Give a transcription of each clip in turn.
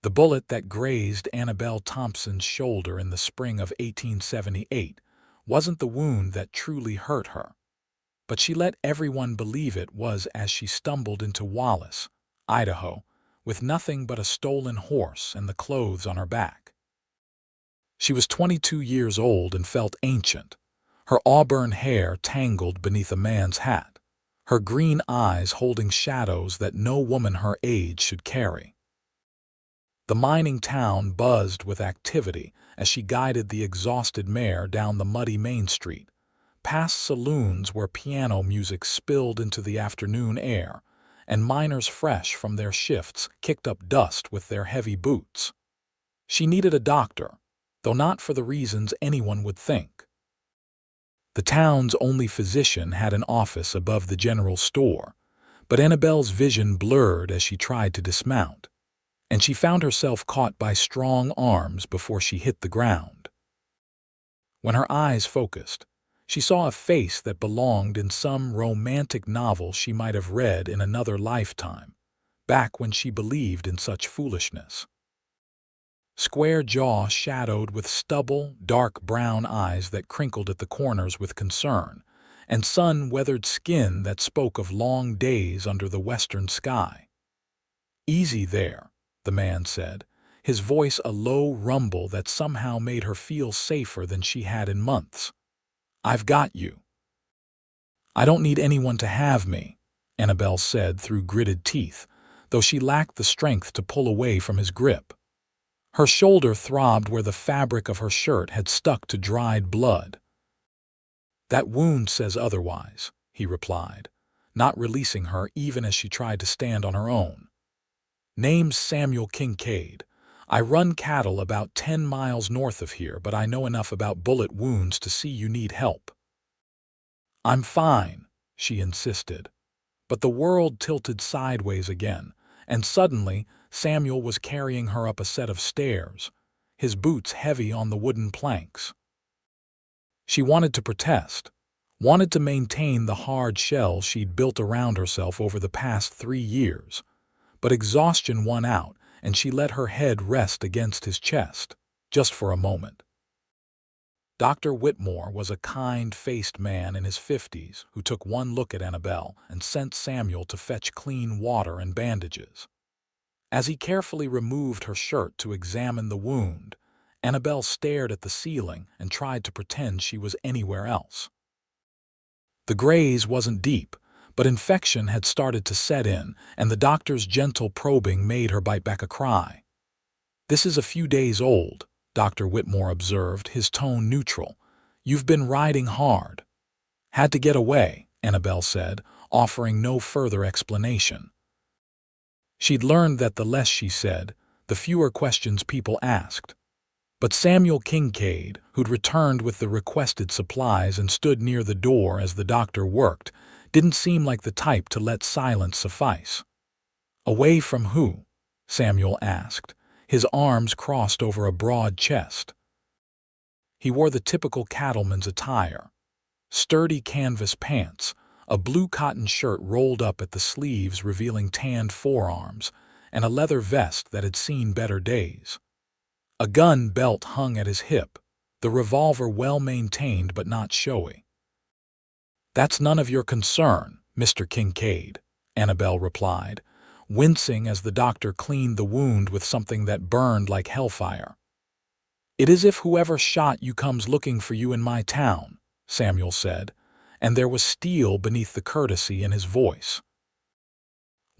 The bullet that grazed Annabelle Thompson's shoulder in the spring of 1878 wasn't the wound that truly hurt her, but she let everyone believe it was as she stumbled into Wallace, Idaho, with nothing but a stolen horse and the clothes on her back. She was 22 years old and felt ancient, her auburn hair tangled beneath a man's hat, her green eyes holding shadows that no woman her age should carry. The mining town buzzed with activity as she guided the exhausted mare down the muddy main street, past saloons where piano music spilled into the afternoon air, and miners fresh from their shifts kicked up dust with their heavy boots. She needed a doctor, though not for the reasons anyone would think. The town's only physician had an office above the general store, but Annabelle's vision blurred as she tried to dismount, and she found herself caught by strong arms before she hit the ground. When her eyes focused, she saw a face that belonged in some romantic novel she might have read in another lifetime, back when she believed in such foolishness. Square jaw shadowed with stubble, dark brown eyes that crinkled at the corners with concern, and sun-weathered skin that spoke of long days under the western sky. "Easy there," the man said, his voice a low rumble that somehow made her feel safer than she had in months. "I've got you." "I don't need anyone to have me," Annabelle said through gritted teeth, though she lacked the strength to pull away from his grip. Her shoulder throbbed where the fabric of her shirt had stuck to dried blood. "That wound says otherwise," he replied, not releasing her even as she tried to stand on her own. "Name's Samuel Kincaid. I run cattle about 10 miles north of here, but I know enough about bullet wounds to see you need help." "I'm fine," she insisted. But the world tilted sideways again, and suddenly Samuel was carrying her up a set of stairs, his boots heavy on the wooden planks. She wanted to protest, wanted to maintain the hard shell she'd built around herself over the past 3 years, but exhaustion won out, and she let her head rest against his chest, just for a moment. Dr. Whitmore was a kind-faced man in his 50s who took one look at Annabelle and sent Samuel to fetch clean water and bandages. As he carefully removed her shirt to examine the wound, Annabelle stared at the ceiling and tried to pretend she was anywhere else. The graze wasn't deep, but infection had started to set in, and the doctor's gentle probing made her bite back a cry. "This is a few days old," Dr. Whitmore observed, his tone neutral. "You've been riding hard." "Had to get away," Annabelle said, offering no further explanation. She'd learned that the less she said, the fewer questions people asked. But Samuel Kincaid, who'd returned with the requested supplies and stood near the door as the doctor worked, didn't seem like the type to let silence suffice. "Away from who?" Samuel asked, his arms crossed over a broad chest. He wore the typical cattleman's attire: sturdy canvas pants, a blue cotton shirt rolled up at the sleeves revealing tanned forearms, and a leather vest that had seen better days. A gun belt hung at his hip, the revolver well-maintained but not showy. "That's none of your concern, Mr. Kincaid," Annabelle replied, wincing as the doctor cleaned the wound with something that burned like hellfire. "It is if whoever shot you comes looking for you in my town," Samuel said, and there was steel beneath the courtesy in his voice.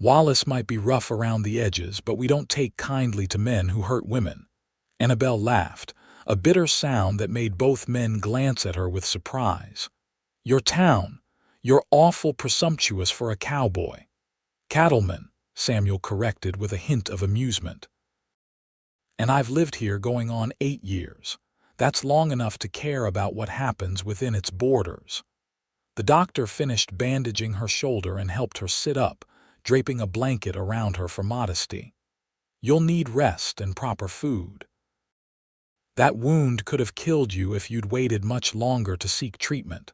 "Wallace might be rough around the edges, but we don't take kindly to men who hurt women." Annabelle laughed, a bitter sound that made both men glance at her with surprise. "Your town? You're awful presumptuous for a cowboy." "Cattleman," Samuel corrected with a hint of amusement. "And I've lived here going on 8 years. That's long enough to care about what happens within its borders." The doctor finished bandaging her shoulder and helped her sit up, draping a blanket around her for modesty. "You'll need rest and proper food. That wound could have killed you if you'd waited much longer to seek treatment."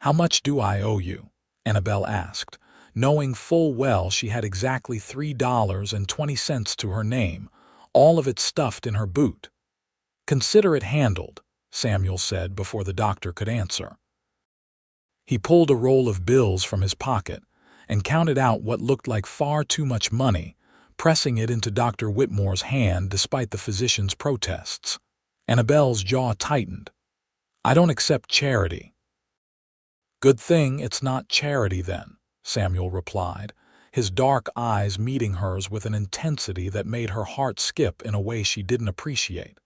"How much do I owe you?" Annabelle asked, knowing full well she had exactly $3.20 to her name, all of it stuffed in her boot. "Consider it handled," Samuel said before the doctor could answer. He pulled a roll of bills from his pocket and counted out what looked like far too much money, pressing it into Dr. Whitmore's hand despite the physician's protests. Annabelle's jaw tightened. "I don't accept charity." "Good thing it's not charity then," Samuel replied, his dark eyes meeting hers with an intensity that made her heart skip in a way she didn't appreciate.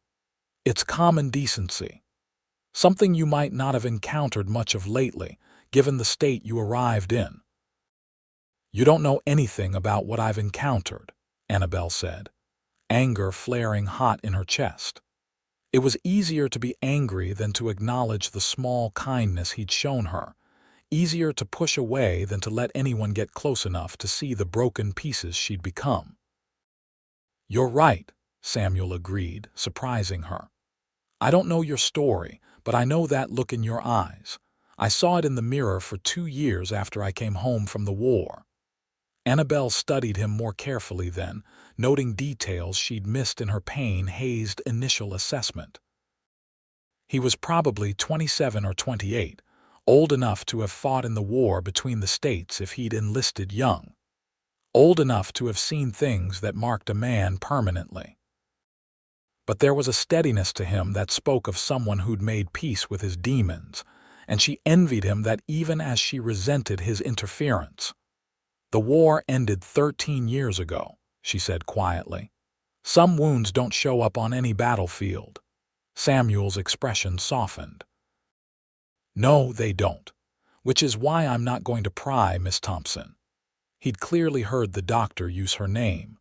"It's common decency. Something you might not have encountered much of lately, given the state you arrived in." "You don't know anything about what I've encountered," Annabelle said, anger flaring hot in her chest. It was easier to be angry than to acknowledge the small kindness he'd shown her, easier to push away than to let anyone get close enough to see the broken pieces she'd become. "You're right," Samuel agreed, surprising her. "I don't know your story, but I know that look in your eyes. I saw it in the mirror for 2 years after I came home from the war." Annabelle studied him more carefully then, noting details she'd missed in her pain-hazed initial assessment. He was probably 27 or 28, old enough to have fought in the war between the states if he'd enlisted young. Old enough to have seen things that marked a man permanently. But there was a steadiness to him that spoke of someone who'd made peace with his demons, and she envied him that even as she resented his interference. "The war ended 13 years ago," she said quietly. "Some wounds don't show up on any battlefield." Samuel's expression softened. "No, they don't. Which is why I'm not going to pry, Miss Thompson." He'd clearly heard the doctor use her name.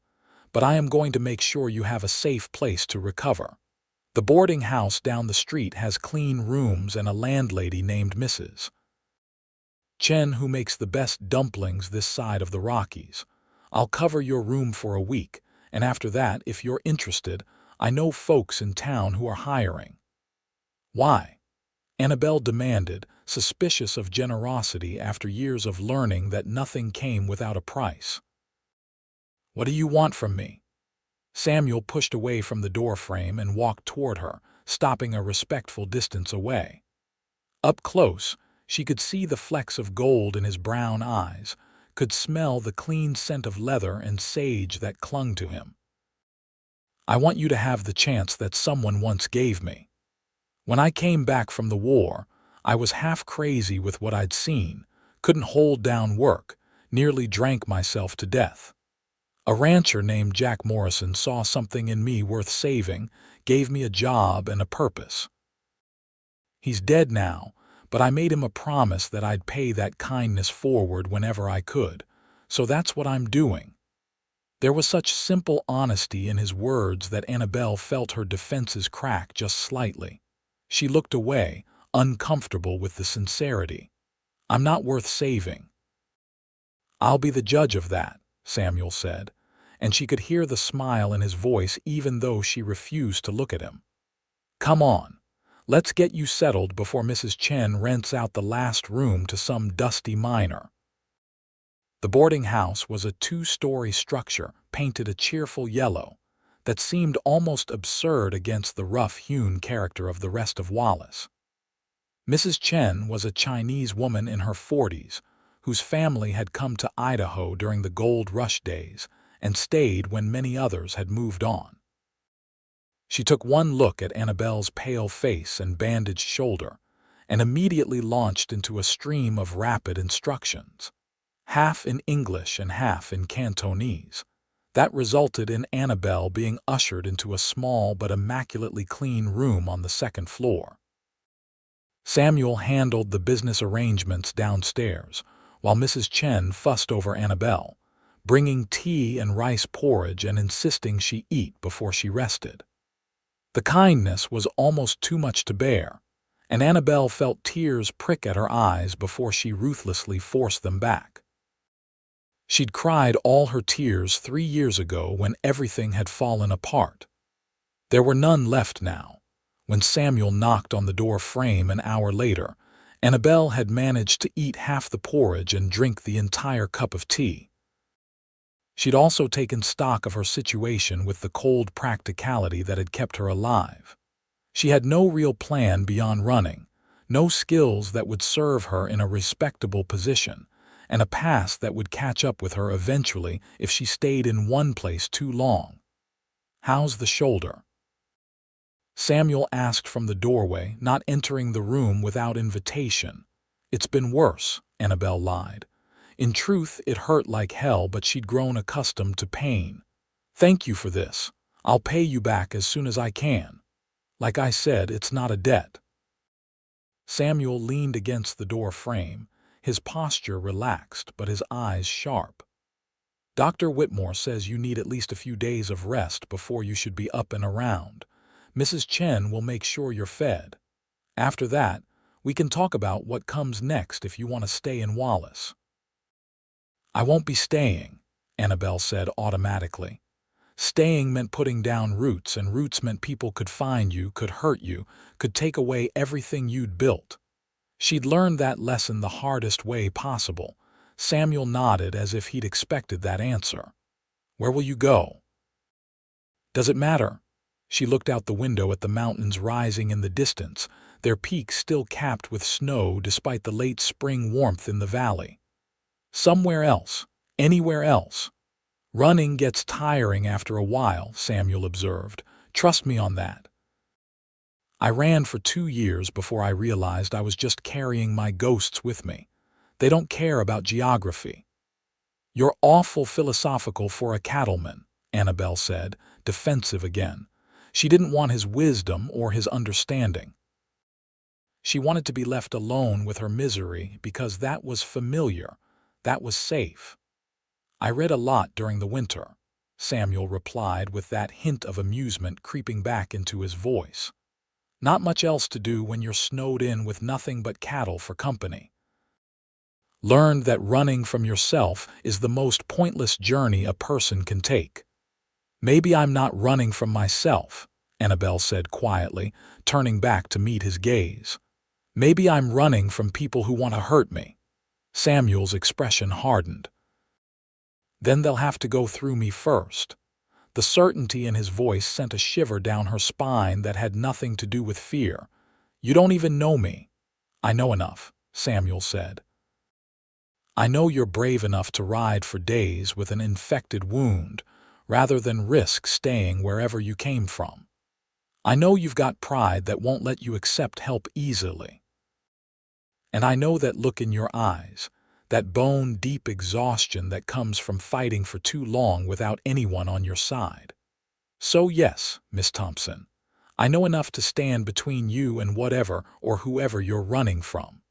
"But I am going to make sure you have a safe place to recover. The boarding house down the street has clean rooms and a landlady named Mrs. Chen who makes the best dumplings this side of the Rockies. I'll cover your room for a week, and after that, if you're interested, I know folks in town who are hiring." "Why?" Annabelle demanded, suspicious of generosity after years of learning that nothing came without a price. "What do you want from me?" Samuel pushed away from the doorframe and walked toward her, stopping a respectful distance away. Up close, she could see the flecks of gold in his brown eyes, could smell the clean scent of leather and sage that clung to him. "I want you to have the chance that someone once gave me. When I came back from the war, I was half crazy with what I'd seen, couldn't hold down work, nearly drank myself to death. A rancher named Jack Morrison saw something in me worth saving, gave me a job and a purpose. He's dead now, but I made him a promise that I'd pay that kindness forward whenever I could, so that's what I'm doing." There was such simple honesty in his words that Annabelle felt her defenses crack just slightly. She looked away, uncomfortable with the sincerity. "I'm not worth saving." "I'll be the judge of that," Samuel said, and she could hear the smile in his voice even though she refused to look at him. "Come on. Let's get you settled before Mrs. Chen rents out the last room to some dusty miner." The boarding house was a 2-story structure painted a cheerful yellow that seemed almost absurd against the rough-hewn character of the rest of Wallace. Mrs. Chen was a Chinese woman in her 40s whose family had come to Idaho during the gold rush days and stayed when many others had moved on. She took one look at Annabelle's pale face and bandaged shoulder and immediately launched into a stream of rapid instructions, half in English and half in Cantonese, that resulted in Annabelle being ushered into a small but immaculately clean room on the 2nd floor. Samuel handled the business arrangements downstairs, while Mrs. Chen fussed over Annabelle, bringing tea and rice porridge and insisting she eat before she rested. The kindness was almost too much to bear, and Annabelle felt tears prick at her eyes before she ruthlessly forced them back. She'd cried all her tears 3 years ago when everything had fallen apart. There were none left now. When Samuel knocked on the door frame an hour later, Annabelle had managed to eat half the porridge and drink the entire cup of tea. She'd also taken stock of her situation with the cold practicality that had kept her alive. She had no real plan beyond running, no skills that would serve her in a respectable position, and a past that would catch up with her eventually if she stayed in one place too long. "How's the shoulder?" Samuel asked from the doorway, not entering the room without invitation. "It's been worse," Annabelle lied. In truth, it hurt like hell, but she'd grown accustomed to pain. "Thank you for this. I'll pay you back as soon as I can. Like I said, it's not a debt." Samuel leaned against the door frame, his posture relaxed but his eyes sharp. "Dr. Whitmore says you need at least a few days of rest before you should be up and around. Mrs. Chen will make sure you're fed. After that, we can talk about what comes next if you want to stay in Wallace." "I won't be staying," Annabelle said automatically. Staying meant putting down roots, and roots meant people could find you, could hurt you, could take away everything you'd built. She'd learned that lesson the hardest way possible. Samuel nodded as if he'd expected that answer. "Where will you go?" "Does it matter?" She looked out the window at the mountains rising in the distance, their peaks still capped with snow despite the late spring warmth in the valley. "Somewhere else. Anywhere else. Running gets tiring after a while," Samuel observed. "Trust me on that. I ran for 2 years before I realized I was just carrying my ghosts with me. They don't care about geography." "You're awful philosophical for a cattleman," Annabelle said, defensive again. She didn't want his wisdom or his understanding. She wanted to be left alone with her misery because that was familiar, that was safe. "I read a lot during the winter," Samuel replied with that hint of amusement creeping back into his voice. "Not much else to do when you're snowed in with nothing but cattle for company. Learned that running from yourself is the most pointless journey a person can take." "Maybe I'm not running from myself," Annabelle said quietly, turning back to meet his gaze. "Maybe I'm running from people who want to hurt me." Samuel's expression hardened. "Then they'll have to go through me first." The certainty in his voice sent a shiver down her spine that had nothing to do with fear. "You don't even know me." "I know enough," Samuel said. "I know you're brave enough to ride for days with an infected wound, rather than risk staying wherever you came from. I know you've got pride that won't let you accept help easily. And I know that look in your eyes, that bone-deep exhaustion that comes from fighting for too long without anyone on your side. So yes, Miss Thompson, I know enough to stand between you and whatever or whoever you're running from."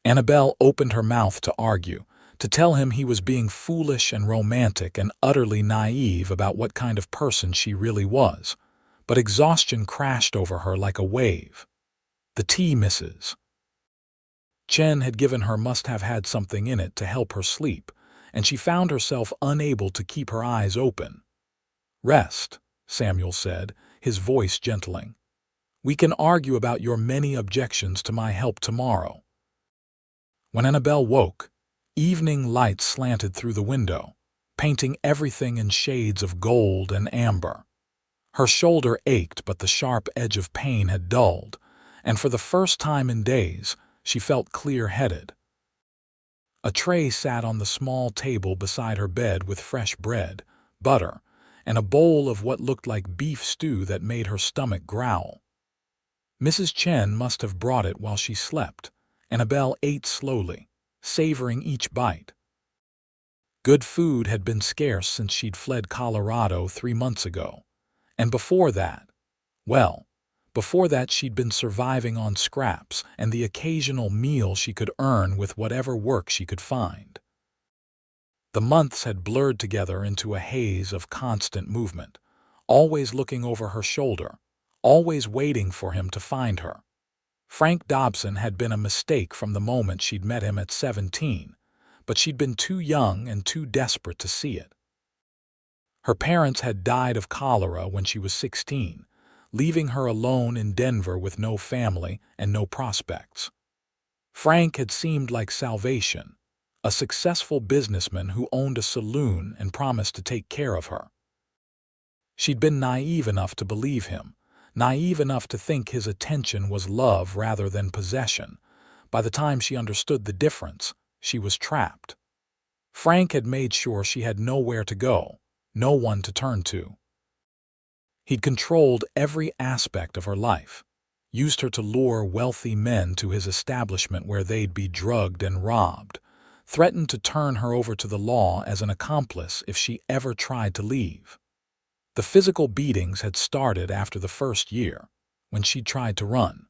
Annabelle opened her mouth to argue, to tell him he was being foolish and romantic and utterly naive about what kind of person she really was, but exhaustion crashed over her like a wave. The tea, Mrs. Chen had given her must have had something in it to help her sleep, and she found herself unable to keep her eyes open. "Rest," Samuel said, his voice gentling. "We can argue about your many objections to my help tomorrow." When Annabelle woke, evening light slanted through the window, painting everything in shades of gold and amber. Her shoulder ached, but the sharp edge of pain had dulled, and for the first time in days, she felt clear-headed. A tray sat on the small table beside her bed with fresh bread, butter, and a bowl of what looked like beef stew that made her stomach growl. Mrs. Chen must have brought it while she slept. Annabelle ate slowly, savoring each bite. Good food had been scarce since she'd fled Colorado 3 months ago, and before that, well, before that she'd been surviving on scraps and the occasional meal she could earn with whatever work she could find. The months had blurred together into a haze of constant movement, always looking over her shoulder, always waiting for him to find her. Frank Dobson had been a mistake from the moment she'd met him at 17, but she'd been too young and too desperate to see it. Her parents had died of cholera when she was 16, leaving her alone in Denver with no family and no prospects. Frank had seemed like salvation, a successful businessman who owned a saloon and promised to take care of her. She'd been naive enough to believe him, naive enough to think his attention was love rather than possession. By the time she understood the difference, she was trapped. Frank had made sure she had nowhere to go, no one to turn to. He'd controlled every aspect of her life, used her to lure wealthy men to his establishment where they'd be drugged and robbed, threatened to turn her over to the law as an accomplice if she ever tried to leave. The physical beatings had started after the first year, when she tried to run.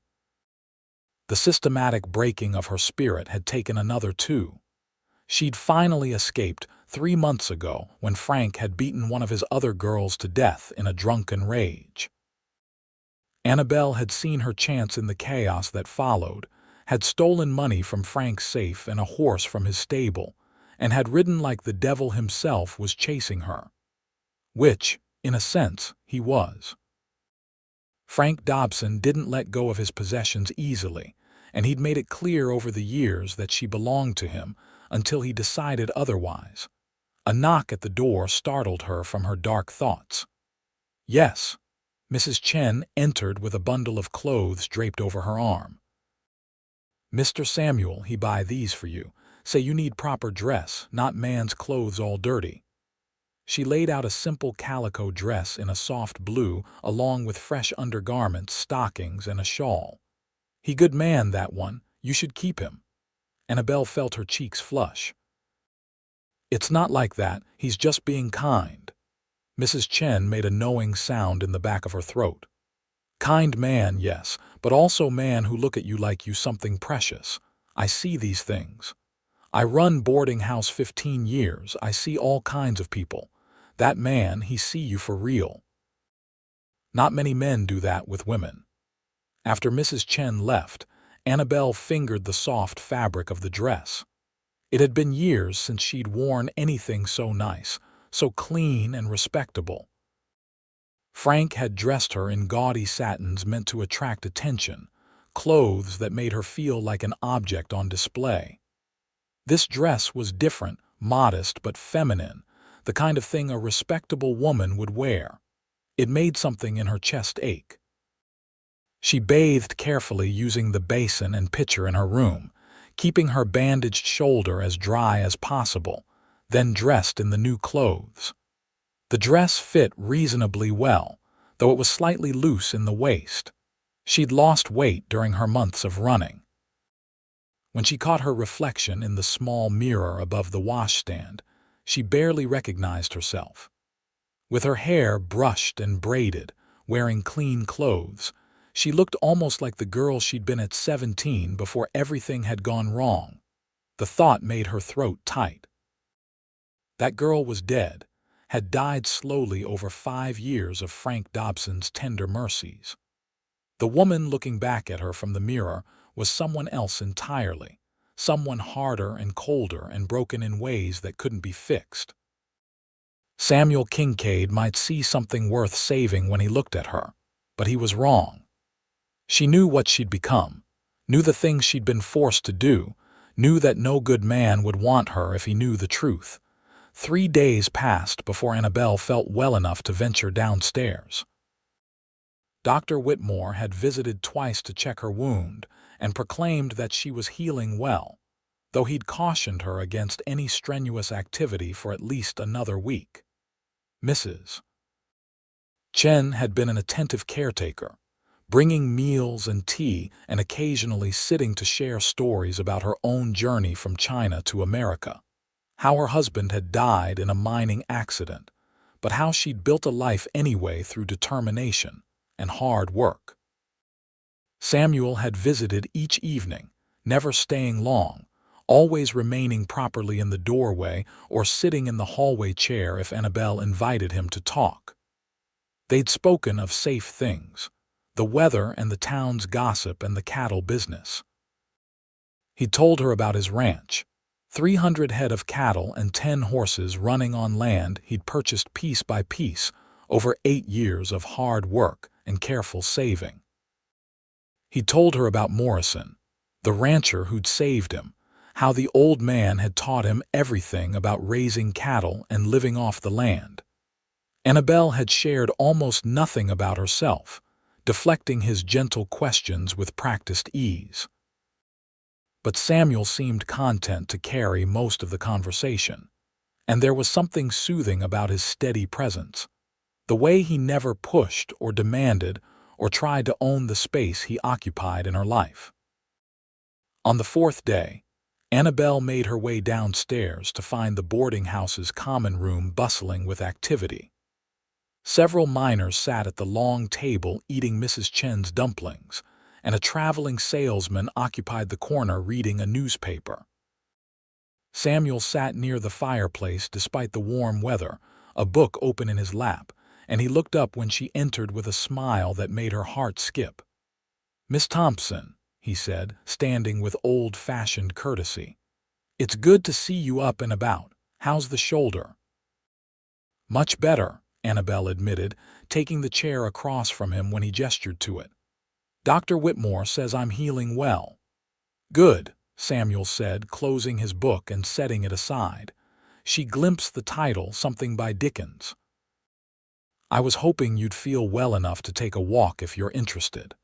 The systematic breaking of her spirit had taken another 2. She'd finally escaped 3 months ago when Frank had beaten one of his other girls to death in a drunken rage. Annabelle had seen her chance in the chaos that followed, had stolen money from Frank's safe and a horse from his stable, and had ridden like the devil himself was chasing her. Which, in a sense, he was. Frank Dobson didn't let go of his possessions easily, and he'd made it clear over the years that she belonged to him until he decided otherwise. A knock at the door startled her from her dark thoughts. Yes, Mrs. Chen entered with a bundle of clothes draped over her arm. "Mr. Samuel, he buy these for you. Say you need proper dress, not man's clothes all dirty." She laid out a simple calico dress in a soft blue, along with fresh undergarments, stockings, and a shawl. "He good man, that one. You should keep him." Annabelle felt her cheeks flush. "It's not like that. He's just being kind." Mrs. Chen made a knowing sound in the back of her throat. "Kind man, yes, but also man who look at you like you something precious. I see these things. I run boarding house 15 years. I see all kinds of people. That man, he see you for real." Not many men do that with women. After Mrs. Chen left, Annabelle fingered the soft fabric of the dress. It had been years since she'd worn anything so nice, so clean and respectable. Frank had dressed her in gaudy satins meant to attract attention, clothes that made her feel like an object on display. This dress was different, modest but feminine, the kind of thing a respectable woman would wear. It made something in her chest ache. She bathed carefully using the basin and pitcher in her room, keeping her bandaged shoulder as dry as possible, then dressed in the new clothes. The dress fit reasonably well, though it was slightly loose in the waist. She'd lost weight during her months of running. When she caught her reflection in the small mirror above the washstand, she barely recognized herself. With her hair brushed and braided, wearing clean clothes, she looked almost like the girl she'd been at 17 before everything had gone wrong. The thought made her throat tight. That girl was dead, had died slowly over 5 years of Frank Dobson's tender mercies. The woman looking back at her from the mirror was someone else entirely, someone harder and colder and broken in ways that couldn't be fixed. Samuel Kincaid might see something worth saving when he looked at her, but he was wrong. She knew what she'd become, knew the things she'd been forced to do, knew that no good man would want her if he knew the truth. 3 days passed before Annabelle felt well enough to venture downstairs. Dr. Whitmore had visited twice to check her wound and proclaimed that she was healing well, though he'd cautioned her against any strenuous activity for at least another week. Mrs. Chen had been an attentive caretaker, bringing meals and tea and occasionally sitting to share stories about her own journey from China to America. How her husband had died in a mining accident, but how she'd built a life anyway through determination and hard work. Samuel had visited each evening, never staying long, always remaining properly in the doorway or sitting in the hallway chair if Annabelle invited him to talk. They'd spoken of safe things, the weather and the town's gossip and the cattle business. He told her about his ranch, 300 head of cattle and 10 horses running on land he'd purchased piece by piece over 8 years of hard work and careful saving. He told her about Morrison, the rancher who'd saved him, how the old man had taught him everything about raising cattle and living off the land. Annabelle had shared almost nothing about herself, deflecting his gentle questions with practiced ease. But Samuel seemed content to carry most of the conversation, and there was something soothing about his steady presence, the way he never pushed or demanded or tried to own the space he occupied in her life. On the fourth day, Annabelle made her way downstairs to find the boarding house's common room bustling with activity. Several miners sat at the long table eating Mrs. Chen's dumplings, and a traveling salesman occupied the corner reading a newspaper. Samuel sat near the fireplace despite the warm weather, a book open in his lap, and he looked up when she entered with a smile that made her heart skip. "Miss Thompson," he said, standing with old-fashioned courtesy. "It's good to see you up and about. How's the shoulder?" "Much better," Annabelle admitted, taking the chair across from him when he gestured to it. "Dr. Whitmore says I'm healing well." "Good," Samuel said, closing his book and setting it aside. She glimpsed the title, something by Dickens. "I was hoping you'd feel well enough to take a walk if you're interested.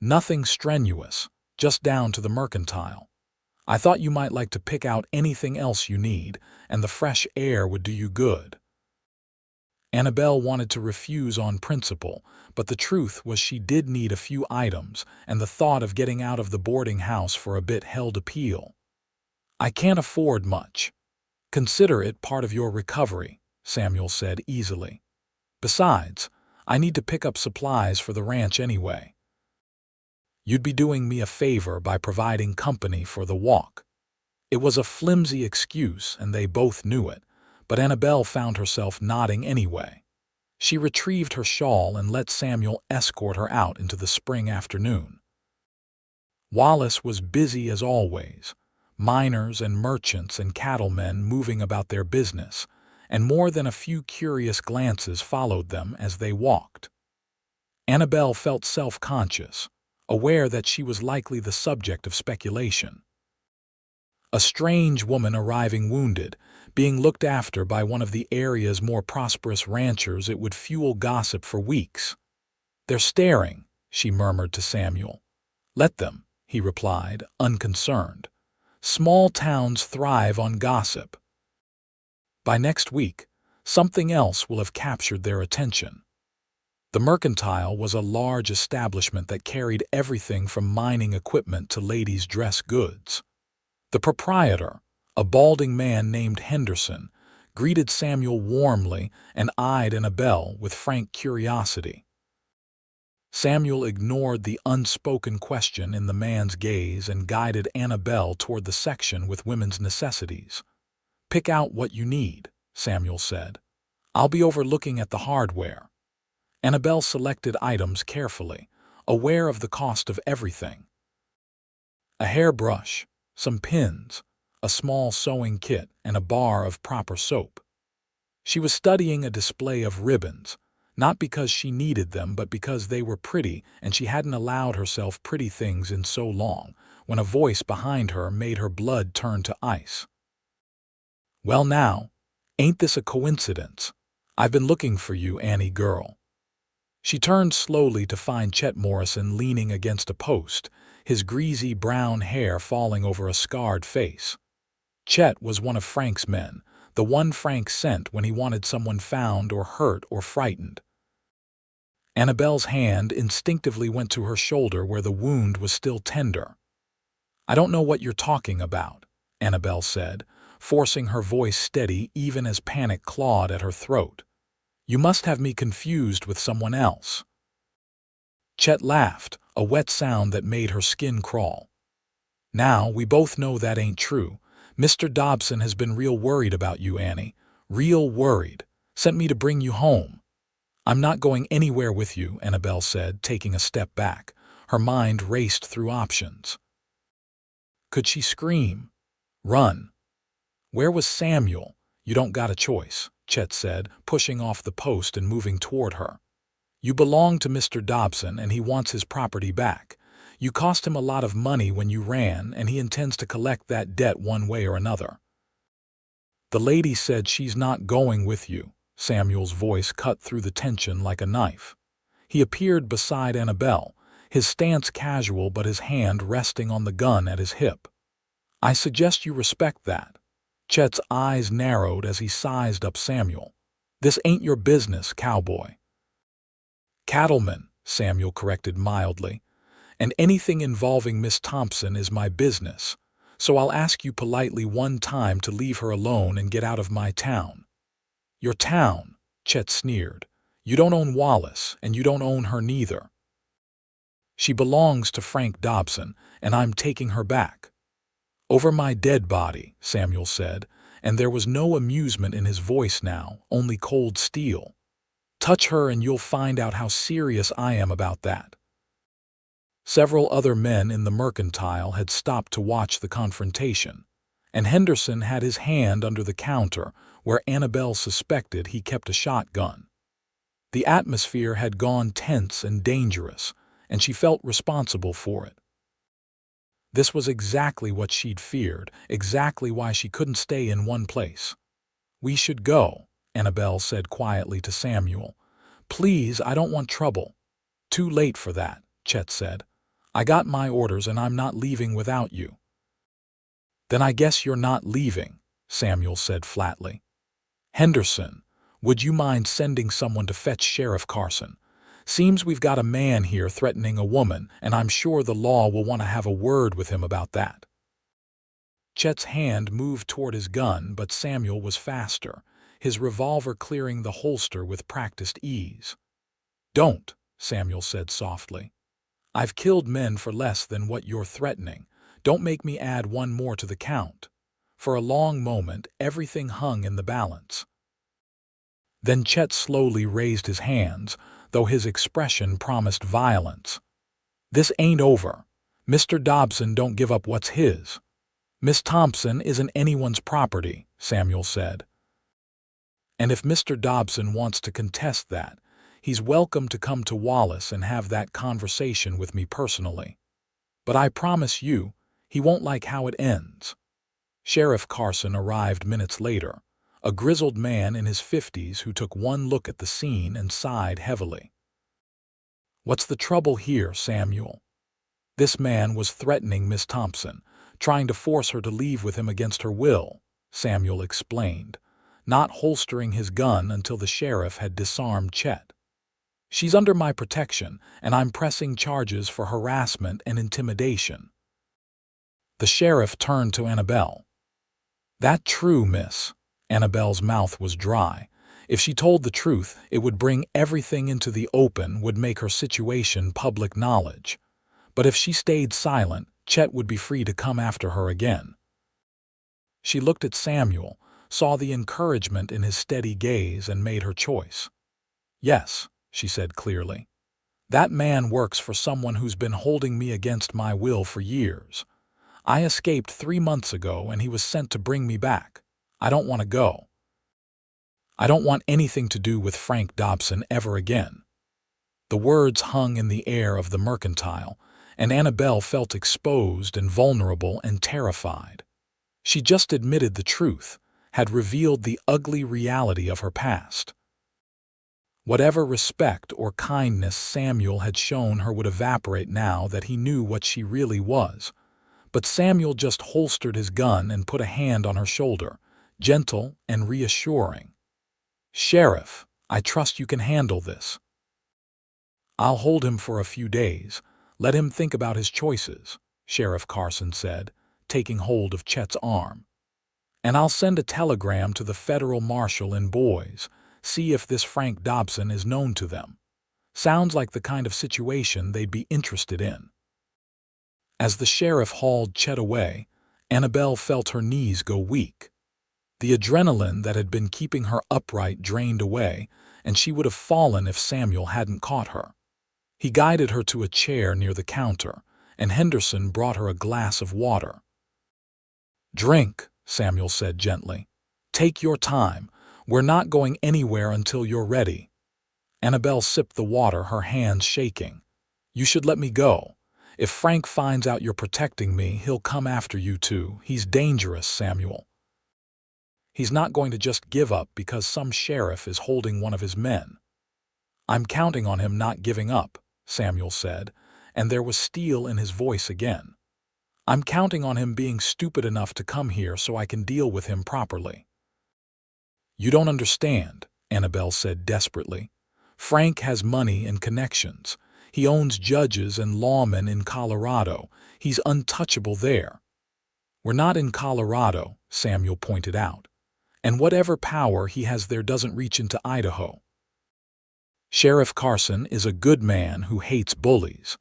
Nothing strenuous, just down to the mercantile. I thought you might like to pick out anything else you need, and the fresh air would do you good." Annabelle wanted to refuse on principle, but the truth was she did need a few items, and the thought of getting out of the boarding house for a bit held appeal. "I can't afford much." "Consider it part of your recovery," Samuel said easily. "Besides, I need to pick up supplies for the ranch anyway." "You'd be doing me a favor by providing company for the walk." It was a flimsy excuse, and they both knew it, but Annabelle found herself nodding anyway. She retrieved her shawl and let Samuel escort her out into the spring afternoon. Wallace was busy as always, miners and merchants and cattlemen moving about their business, and more than a few curious glances followed them as they walked. Annabelle felt self-conscious, aware that she was likely the subject of speculation. A strange woman arriving wounded, being looked after by one of the area's more prosperous ranchers, it would fuel gossip for weeks. "They're staring," she murmured to Samuel. "Let them," he replied, unconcerned. "Small towns thrive on gossip." By next week, something else will have captured their attention. The Mercantile was a large establishment that carried everything from mining equipment to ladies' dress goods. The proprietor, a balding man named Henderson, greeted Samuel warmly and eyed Annabelle with frank curiosity. Samuel ignored the unspoken question in the man's gaze and guided Annabelle toward the section with women's necessities. "Pick out what you need," Samuel said. "I'll be over looking at the hardware." Annabelle selected items carefully, aware of the cost of everything. A hairbrush, some pins, a small sewing kit, and a bar of proper soap. She was studying a display of ribbons, not because she needed them but because they were pretty and she hadn't allowed herself pretty things in so long, when a voice behind her made her blood turn to ice. "Well now, ain't this a coincidence? I've been looking for you, Annie girl." She turned slowly to find Chet Morrison leaning against a post, his greasy brown hair falling over a scarred face. Chet was one of Frank's men, the one Frank sent when he wanted someone found or hurt or frightened. Annabelle's hand instinctively went to her shoulder where the wound was still tender. "I don't know what you're talking about," Annabelle said, forcing her voice steady even as panic clawed at her throat. "You must have me confused with someone else." Chet laughed, a wet sound that made her skin crawl. "Now, we both know that ain't true. Mr. Dobson has been real worried about you, Annie. Real worried. Sent me to bring you home." "I'm not going anywhere with you," Annabelle said, taking a step back. Her mind raced through options. Could she scream? Run? Where was Samuel? "You don't got a choice," Chet said, pushing off the post and moving toward her. "You belong to Mr. Dobson and he wants his property back. You cost him a lot of money when you ran, and he intends to collect that debt one way or another. The lady said she's not going with you. Samuel's voice cut through the tension like a knife. He appeared beside Annabelle, his stance casual but his hand resting on the gun at his hip. I suggest you respect that. Chet's eyes narrowed as he sized up Samuel. This ain't your business, cowboy. Cattleman, Samuel corrected mildly. And anything involving Miss Thompson is my business, so I'll ask you politely one time to leave her alone and get out of my town. Your town, Chet sneered. You don't own Wallace, and you don't own her neither. She belongs to Frank Dobson, and I'm taking her back. Over my dead body, Samuel said, and there was no amusement in his voice now, only cold steel. Touch her and you'll find out how serious I am about that. Several other men in the mercantile had stopped to watch the confrontation, and Henderson had his hand under the counter where Annabelle suspected he kept a shotgun. The atmosphere had gone tense and dangerous, and she felt responsible for it. This was exactly what she'd feared, exactly why she couldn't stay in one place. We should go, Annabelle said quietly to Samuel. Please, I don't want trouble. Too late for that, Chet said. I got my orders and I'm not leaving without you. Then I guess you're not leaving, Samuel said flatly. Henderson, would you mind sending someone to fetch Sheriff Carson? Seems we've got a man here threatening a woman, and I'm sure the law will want to have a word with him about that. Chet's hand moved toward his gun, but Samuel was faster, his revolver clearing the holster with practiced ease. Don't, Samuel said softly. I've killed men for less than what you're threatening. Don't make me add one more to the count. For a long moment, everything hung in the balance. Then Chet slowly raised his hands, though his expression promised violence. This ain't over. Mr. Dobson don't give up what's his. Miss Thompson isn't anyone's property, Samuel said. And if Mr. Dobson wants to contest that, he's welcome to come to Wallace and have that conversation with me personally. But I promise you, he won't like how it ends. Sheriff Carson arrived minutes later, a grizzled man in his 50s who took one look at the scene and sighed heavily. What's the trouble here, Samuel? This man was threatening Miss Thompson, trying to force her to leave with him against her will, Samuel explained, not holstering his gun until the sheriff had disarmed Chet. She's under my protection, and I'm pressing charges for harassment and intimidation. The sheriff turned to Annabelle. That true, miss? Annabelle's mouth was dry. If she told the truth, it would bring everything into the open, would make her situation public knowledge. But if she stayed silent, Chet would be free to come after her again. She looked at Samuel, saw the encouragement in his steady gaze, and made her choice. Yes, she said clearly. That man works for someone who's been holding me against my will for years. I escaped 3 months ago, and he was sent to bring me back. I don't want to go. I don't want anything to do with Frank Dobson ever again. The words hung in the air of the mercantile, and Annabelle felt exposed and vulnerable and terrified. She just admitted the truth, had revealed the ugly reality of her past. Whatever respect or kindness Samuel had shown her would evaporate now that he knew what she really was. But Samuel just holstered his gun and put a hand on her shoulder, gentle and reassuring. Sheriff, I trust you can handle this. I'll hold him for a few days. Let him think about his choices, Sheriff Carson said, taking hold of Chet's arm. And I'll send a telegram to the federal marshal in Boise, see if this Frank Dobson is known to them. Sounds like the kind of situation they'd be interested in. As the sheriff hauled Chet away, Annabelle felt her knees go weak. The adrenaline that had been keeping her upright drained away, and she would have fallen if Samuel hadn't caught her. He guided her to a chair near the counter, and Henderson brought her a glass of water. Drink, Samuel said gently. Take your time. We're not going anywhere until you're ready. Annabelle sipped the water, her hands shaking. You should let me go. If Frank finds out you're protecting me, he'll come after you too. He's dangerous, Samuel. He's not going to just give up because some sheriff is holding one of his men. I'm counting on him not giving up, Samuel said, and there was steel in his voice again. I'm counting on him being stupid enough to come here so I can deal with him properly. You don't understand, Annabelle said desperately. Frank has money and connections. He owns judges and lawmen in Colorado. He's untouchable there. We're not in Colorado, Samuel pointed out. And whatever power he has there doesn't reach into Idaho. Sheriff Carson is a good man who hates bullies.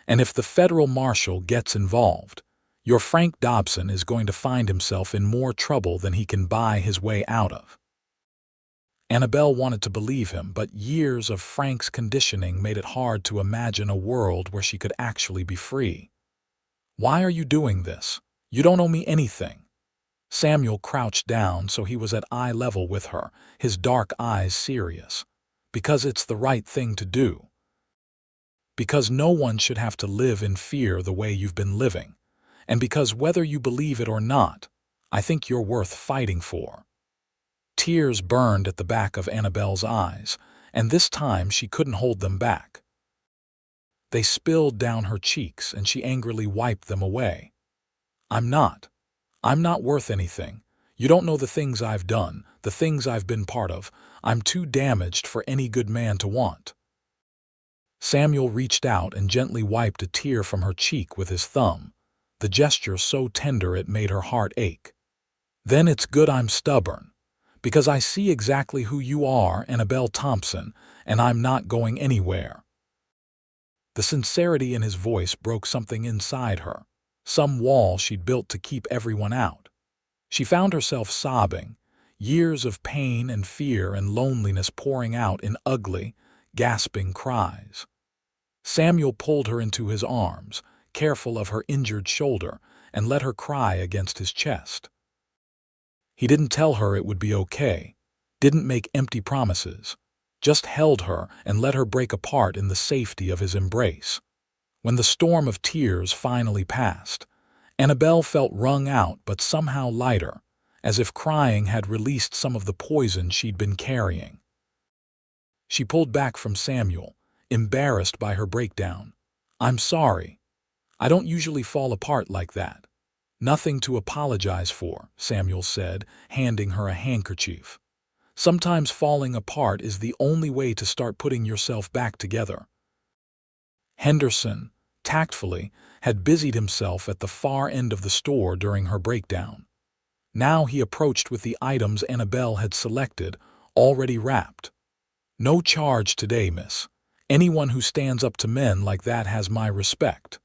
And if the federal marshal gets involved, your Frank Dobson is going to find himself in more trouble than he can buy his way out of. Annabelle wanted to believe him, but years of Frank's conditioning made it hard to imagine a world where she could actually be free. Why are you doing this? You don't owe me anything. Samuel crouched down so he was at eye level with her, his dark eyes serious. Because it's the right thing to do. Because no one should have to live in fear the way you've been living. And because whether you believe it or not, I think you're worth fighting for. Tears burned at the back of Annabelle's eyes, and this time she couldn't hold them back. They spilled down her cheeks, and she angrily wiped them away. I'm not worth anything. You don't know the things I've done, the things I've been part of. I'm too damaged for any good man to want. Samuel reached out and gently wiped a tear from her cheek with his thumb, the gesture so tender it made her heart ache. Then it's good I'm stubborn, because I see exactly who you are, Annabelle Thompson, and I'm not going anywhere. The sincerity in his voice broke something inside her, some wall she'd built to keep everyone out. She found herself sobbing, years of pain and fear and loneliness pouring out in ugly, gasping cries. Samuel pulled her into his arms, careful of her injured shoulder, and let her cry against his chest. He didn't tell her it would be okay, didn't make empty promises, just held her and let her break apart in the safety of his embrace. When the storm of tears finally passed, Annabelle felt wrung out but somehow lighter, as if crying had released some of the poison she'd been carrying. She pulled back from Samuel, embarrassed by her breakdown. I'm sorry. I don't usually fall apart like that. Nothing to apologize for, Samuel said, handing her a handkerchief. Sometimes falling apart is the only way to start putting yourself back together. Henderson, tactfully, had busied himself at the far end of the store during her breakdown. Now he approached with the items Annabelle had selected, already wrapped. No charge today, miss. Anyone who stands up to men like that has my respect.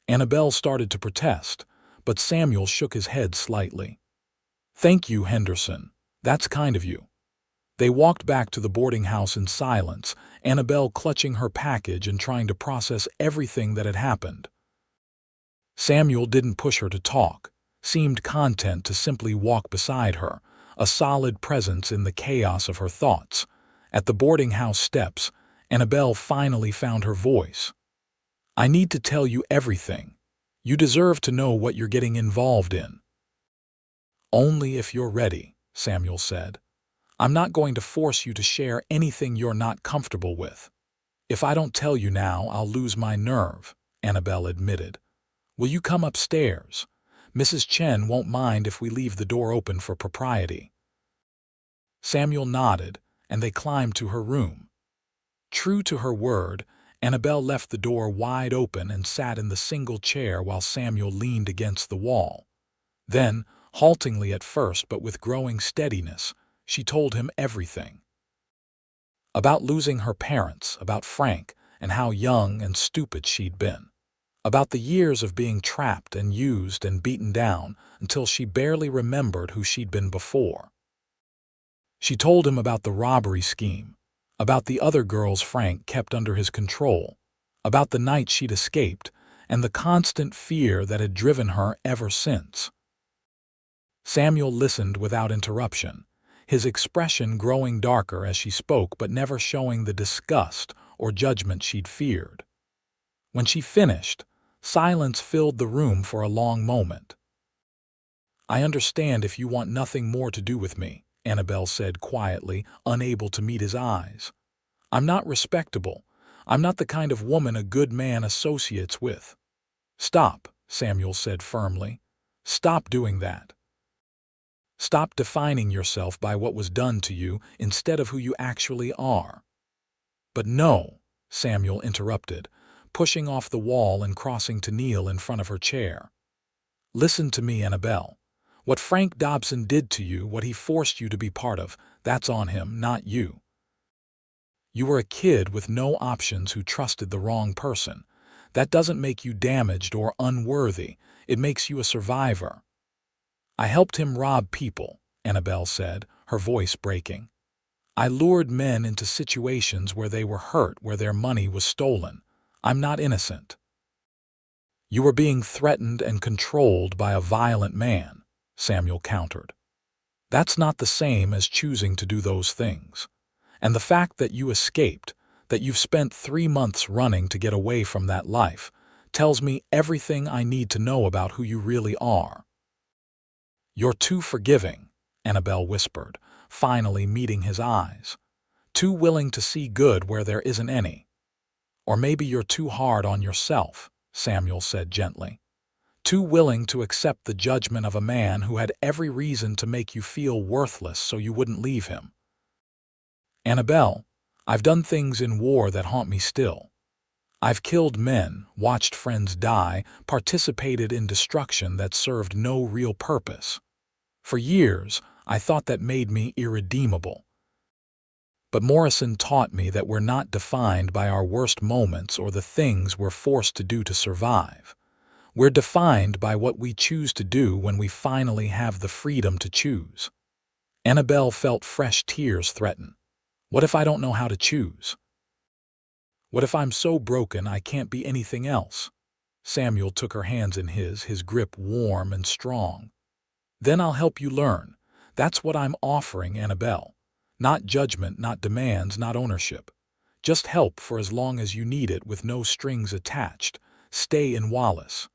Annabelle started to protest, but Samuel shook his head slightly. Thank you, Henderson. That's kind of you. They walked back to the boarding house in silence, Annabelle clutching her package and trying to process everything that had happened. Samuel didn't push her to talk, seemed content to simply walk beside her, a solid presence in the chaos of her thoughts. At the boarding house steps, Annabelle finally found her voice. I need to tell you everything. You deserve to know what you're getting involved in. Only if you're ready, Samuel said. I'm not going to force you to share anything you're not comfortable with. If I don't tell you now, I'll lose my nerve, Annabelle admitted. Will you come upstairs? Mrs. Chen won't mind if we leave the door open for propriety. Samuel nodded, and they climbed to her room. True to her word, Annabelle left the door wide open and sat in the single chair while Samuel leaned against the wall. Then, haltingly at first but with growing steadiness, she told him everything. About losing her parents, about Frank, and how young and stupid she'd been. About the years of being trapped and used and beaten down until she barely remembered who she'd been before. She told him about the robbery scheme, about the other girls Frank kept under his control, about the night she'd escaped, and the constant fear that had driven her ever since. Samuel listened without interruption, his expression growing darker as she spoke but never showing the disgust or judgment she'd feared. When she finished, silence filled the room for a long moment. "I understand if you want nothing more to do with me," Annabelle said quietly, unable to meet his eyes. "I'm not respectable. I'm not the kind of woman a good man associates with." "Stop," Samuel said firmly. "Stop doing that. Stop defining yourself by what was done to you instead of who you actually are." "But no," Samuel interrupted, pushing off the wall and crossing to kneel in front of her chair. "Listen to me, Annabelle. What Frank Dobson did to you, what he forced you to be part of, that's on him, not you. You were a kid with no options who trusted the wrong person. That doesn't make you damaged or unworthy. It makes you a survivor." "I helped him rob people," Annabelle said, her voice breaking. "I lured men into situations where they were hurt, where their money was stolen. I'm not innocent." "You were being threatened and controlled by a violent man," Samuel countered. "That's not the same as choosing to do those things. And the fact that you escaped, that you've spent 3 months running to get away from that life, tells me everything I need to know about who you really are." "You're too forgiving," Annabelle whispered, finally meeting his eyes. "Too willing to see good where there isn't any. Or maybe you're too hard on yourself," Samuel said gently. "Too willing to accept the judgment of a man who had every reason to make you feel worthless so you wouldn't leave him." "Annabelle, I've done things in war that haunt me still. I've killed men, watched friends die, participated in destruction that served no real purpose. For years, I thought that made me irredeemable. But Morrison taught me that we're not defined by our worst moments or the things we're forced to do to survive. We're defined by what we choose to do when we finally have the freedom to choose." Annabelle felt fresh tears threaten. "What if I don't know how to choose? What if I'm so broken I can't be anything else?" Samuel took her hands in his grip warm and strong. "Then I'll help you learn. That's what I'm offering, Annabelle. Not judgment, not demands, not ownership. Just help for as long as you need it with no strings attached. Stay in Wallace.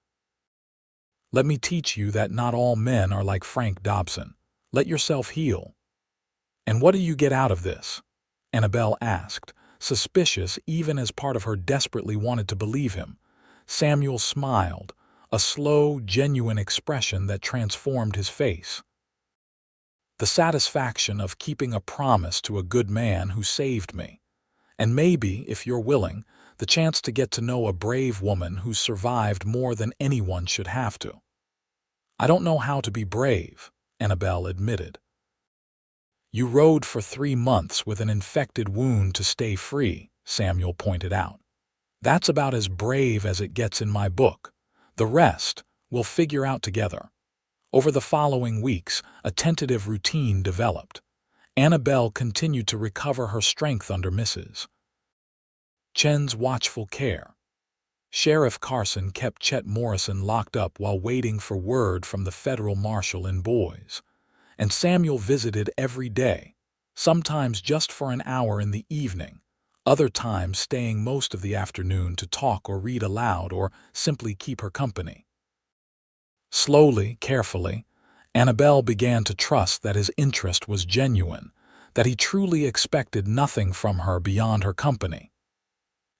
Let me teach you that not all men are like Frank Dobson. Let yourself heal." "And what do you get out of this?" Annabelle asked, suspicious even as part of her desperately wanted to believe him. Samuel smiled, a slow, genuine expression that transformed his face. "The satisfaction of keeping a promise to a good man who saved me. And maybe, if you're willing, the chance to get to know a brave woman who's survived more than anyone should have to." "I don't know how to be brave," Annabelle admitted. "You rode for 3 months with an infected wound to stay free," Samuel pointed out. "That's about as brave as it gets in my book. The rest we'll figure out together." Over the following weeks, a tentative routine developed. Annabelle continued to recover her strength under Mrs. Chen's watchful care. Sheriff Carson kept Chet Morrison locked up while waiting for word from the federal marshal in Boise. And Samuel visited every day, sometimes just for an hour in the evening, other times staying most of the afternoon to talk or read aloud or simply keep her company. Slowly, carefully, Annabelle began to trust that his interest was genuine, that he truly expected nothing from her beyond her company.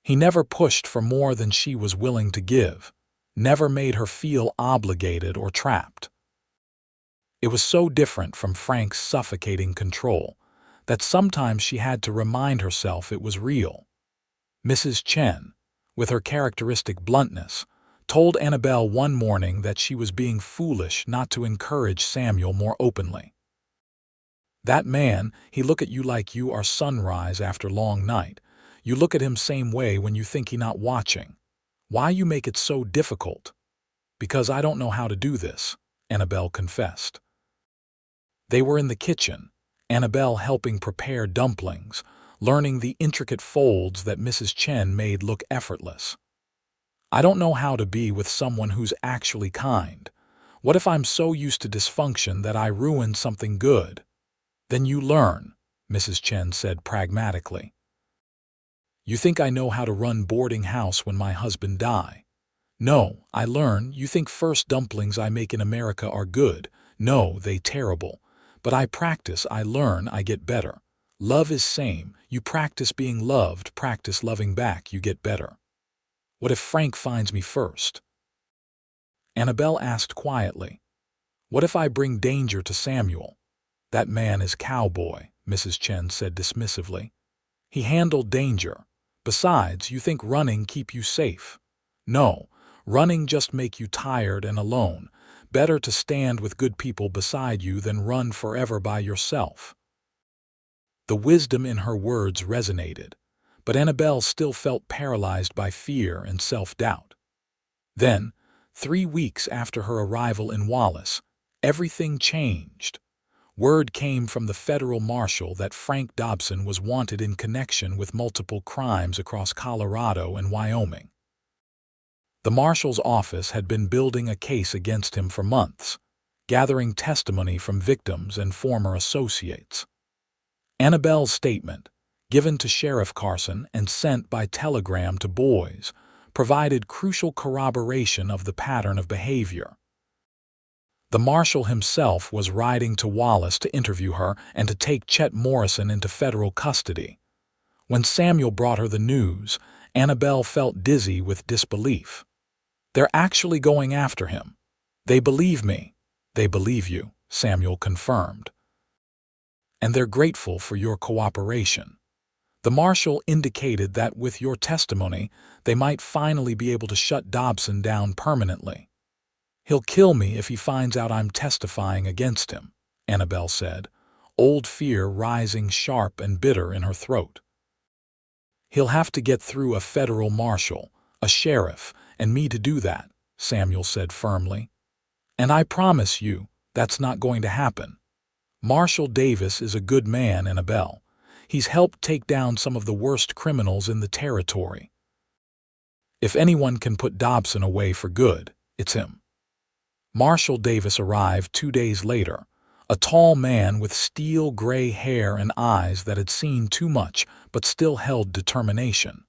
He never pushed for more than she was willing to give, never made her feel obligated or trapped. It was so different from Frank's suffocating control that sometimes she had to remind herself it was real. Mrs. Chen, with her characteristic bluntness, told Annabelle one morning that she was being foolish not to encourage Samuel more openly. "That man, he look at you like you are sunrise after long night. You look at him same way when you think he not watching. Why you make it so difficult?" "Because I don't know how to do this," Annabelle confessed. They were in the kitchen, Annabelle helping prepare dumplings, learning the intricate folds that Mrs. Chen made look effortless. "I don't know how to be with someone who's actually kind. What if I'm so used to dysfunction that I ruin something good?" "Then you learn," Mrs. Chen said pragmatically. You think I know how to run boarding house when my husband die. No, I learn. You think first dumplings I make in America are good. No, they terrible. But I practice, I learn, I get better. Love is same. You practice being loved, practice loving back, you get better. What if Frank finds me first? Annabelle asked quietly. What if I bring danger to Samuel? That man is Cowboy, Mrs. Chen said dismissively. He handled danger. Besides, you think running keep you safe. No, running just make you tired and alone. Better to stand with good people beside you than run forever by yourself. The wisdom in her words resonated, but Annabelle still felt paralyzed by fear and self-doubt. Then, 3 weeks after her arrival in Wallace, everything changed. Word came from the federal marshal that Frank Dobson was wanted in connection with multiple crimes across Colorado and Wyoming. The marshal's office had been building a case against him for months, gathering testimony from victims and former associates. Annabelle's statement, given to Sheriff Carson and sent by telegram to boys, provided crucial corroboration of the pattern of behavior. The marshal himself was riding to Wallace to interview her and to take Chet Morrison into federal custody. When Samuel brought her the news, Annabelle felt dizzy with disbelief. They're actually going after him. They believe me. They believe you, Samuel confirmed. And they're grateful for your cooperation. The marshal indicated that with your testimony, they might finally be able to shut Dobson down permanently. He'll kill me if he finds out I'm testifying against him, Annabelle said, old fear rising sharp and bitter in her throat. He'll have to get through a federal marshal, a sheriff, and me to do that, Samuel said firmly. And I promise you, that's not going to happen. Marshal Davis is a good man, Annabelle. He's helped take down some of the worst criminals in the territory. If anyone can put Dobson away for good, it's him. Marshal Davis arrived 2 days later, a tall man with steel gray hair and eyes that had seen too much but still held determination.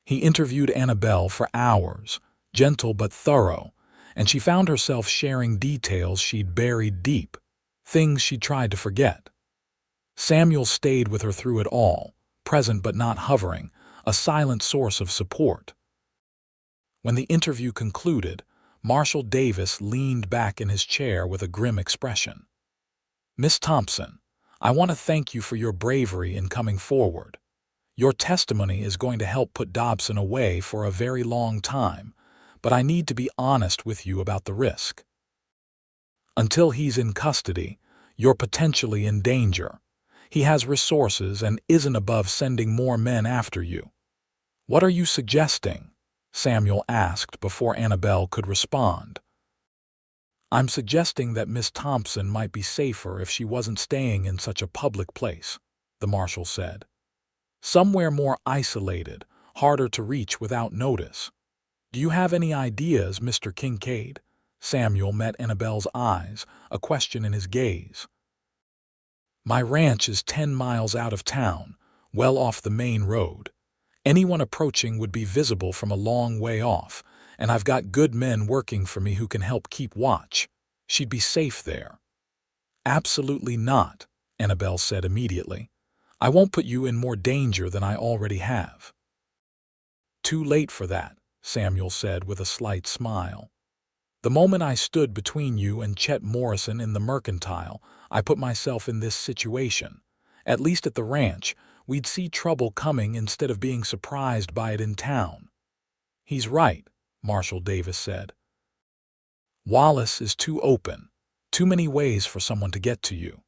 He interviewed Annabelle for hours, gentle but thorough, and she found herself sharing details she'd buried deep, things she tried to forget. Samuel stayed with her through it all, present but not hovering, a silent source of support. When the interview concluded, Marshal Davis leaned back in his chair with a grim expression. Miss Thompson, I want to thank you for your bravery in coming forward. Your testimony is going to help put Dobson away for a very long time, but I need to be honest with you about the risk. Until he's in custody, you're potentially in danger. He has resources and isn't above sending more men after you. What are you suggesting? Samuel asked before Annabelle could respond. I'm suggesting that Miss Thompson might be safer if she wasn't staying in such a public place, the marshal said. Somewhere more isolated, harder to reach without notice. Do you have any ideas, Mr. Kincaid? Samuel met Annabelle's eyes, a question in his gaze. My ranch is 10 miles out of town, well off the main road. Anyone approaching would be visible from a long way off, and I've got good men working for me who can help keep watch. She'd be safe there. Absolutely not, Annabelle said immediately. I won't put you in more danger than I already have. Too late for that, Samuel said with a slight smile. The moment I stood between you and Chet Morrison in the mercantile, I put myself in this situation. At least at the ranch, we'd see trouble coming instead of being surprised by it in town. He's right, Marshal Davis said. Wallace is too open, too many ways for someone to get to you.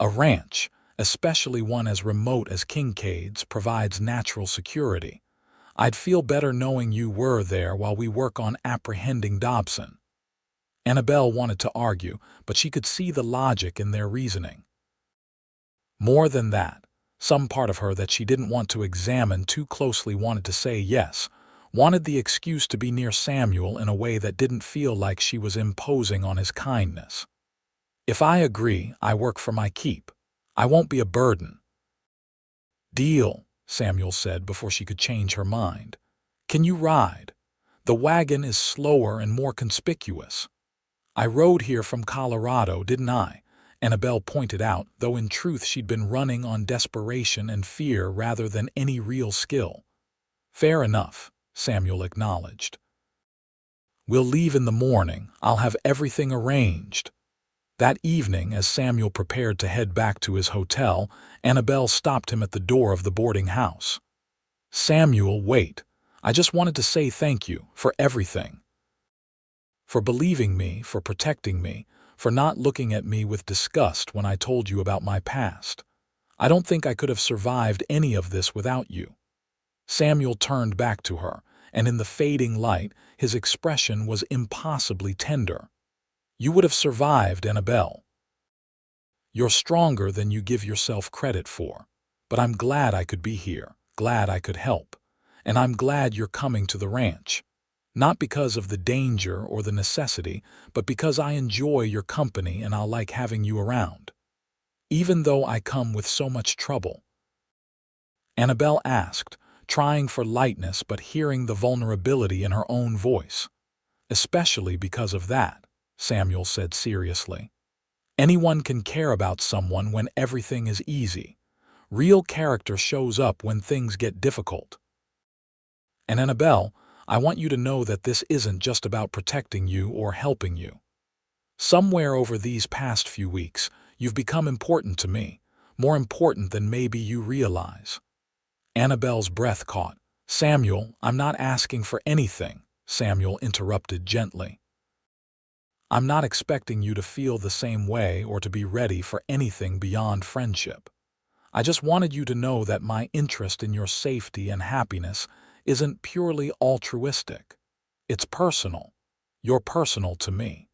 A ranch, especially one as remote as Kincaid's, provides natural security. I'd feel better knowing you were there while we work on apprehending Dobson. Annabelle wanted to argue, but she could see the logic in their reasoning. More than that, some part of her that she didn't want to examine too closely wanted to say yes, wanted the excuse to be near Samuel in a way that didn't feel like she was imposing on his kindness. If I agree, I work for my keep. I won't be a burden. Deal, Samuel said before she could change her mind. "Can you ride? The wagon is slower and more conspicuous." "I rode here from Colorado, didn't I?" Annabelle pointed out, though in truth she'd been running on desperation and fear rather than any real skill. "Fair enough," Samuel acknowledged. "We'll leave in the morning. I'll have everything arranged." That evening, as Samuel prepared to head back to his hotel, Annabelle stopped him at the door of the boarding house. "Samuel, wait. I just wanted to say thank you for everything. For believing me, for protecting me, for not looking at me with disgust when I told you about my past. I don't think I could have survived any of this without you." Samuel turned back to her, and in the fading light, his expression was impossibly tender. "You would have survived, Annabelle. You're stronger than you give yourself credit for. But I'm glad I could be here, glad I could help. And I'm glad you're coming to the ranch. Not because of the danger or the necessity, but because I enjoy your company and I'll like having you around. Even though I come with so much trouble." Annabelle asked, trying for lightness but hearing the vulnerability in her own voice. "Especially because of that," Samuel said seriously. "Anyone can care about someone when everything is easy. Real character shows up when things get difficult. And Annabelle, I want you to know that this isn't just about protecting you or helping you. Somewhere over these past few weeks, you've become important to me, more important than maybe you realize." Annabelle's breath caught. "Samuel, I'm not asking for anything," Samuel interrupted gently. "I'm not expecting you to feel the same way or to be ready for anything beyond friendship. I just wanted you to know that my interest in your safety and happiness isn't purely altruistic. It's personal. You're personal to me."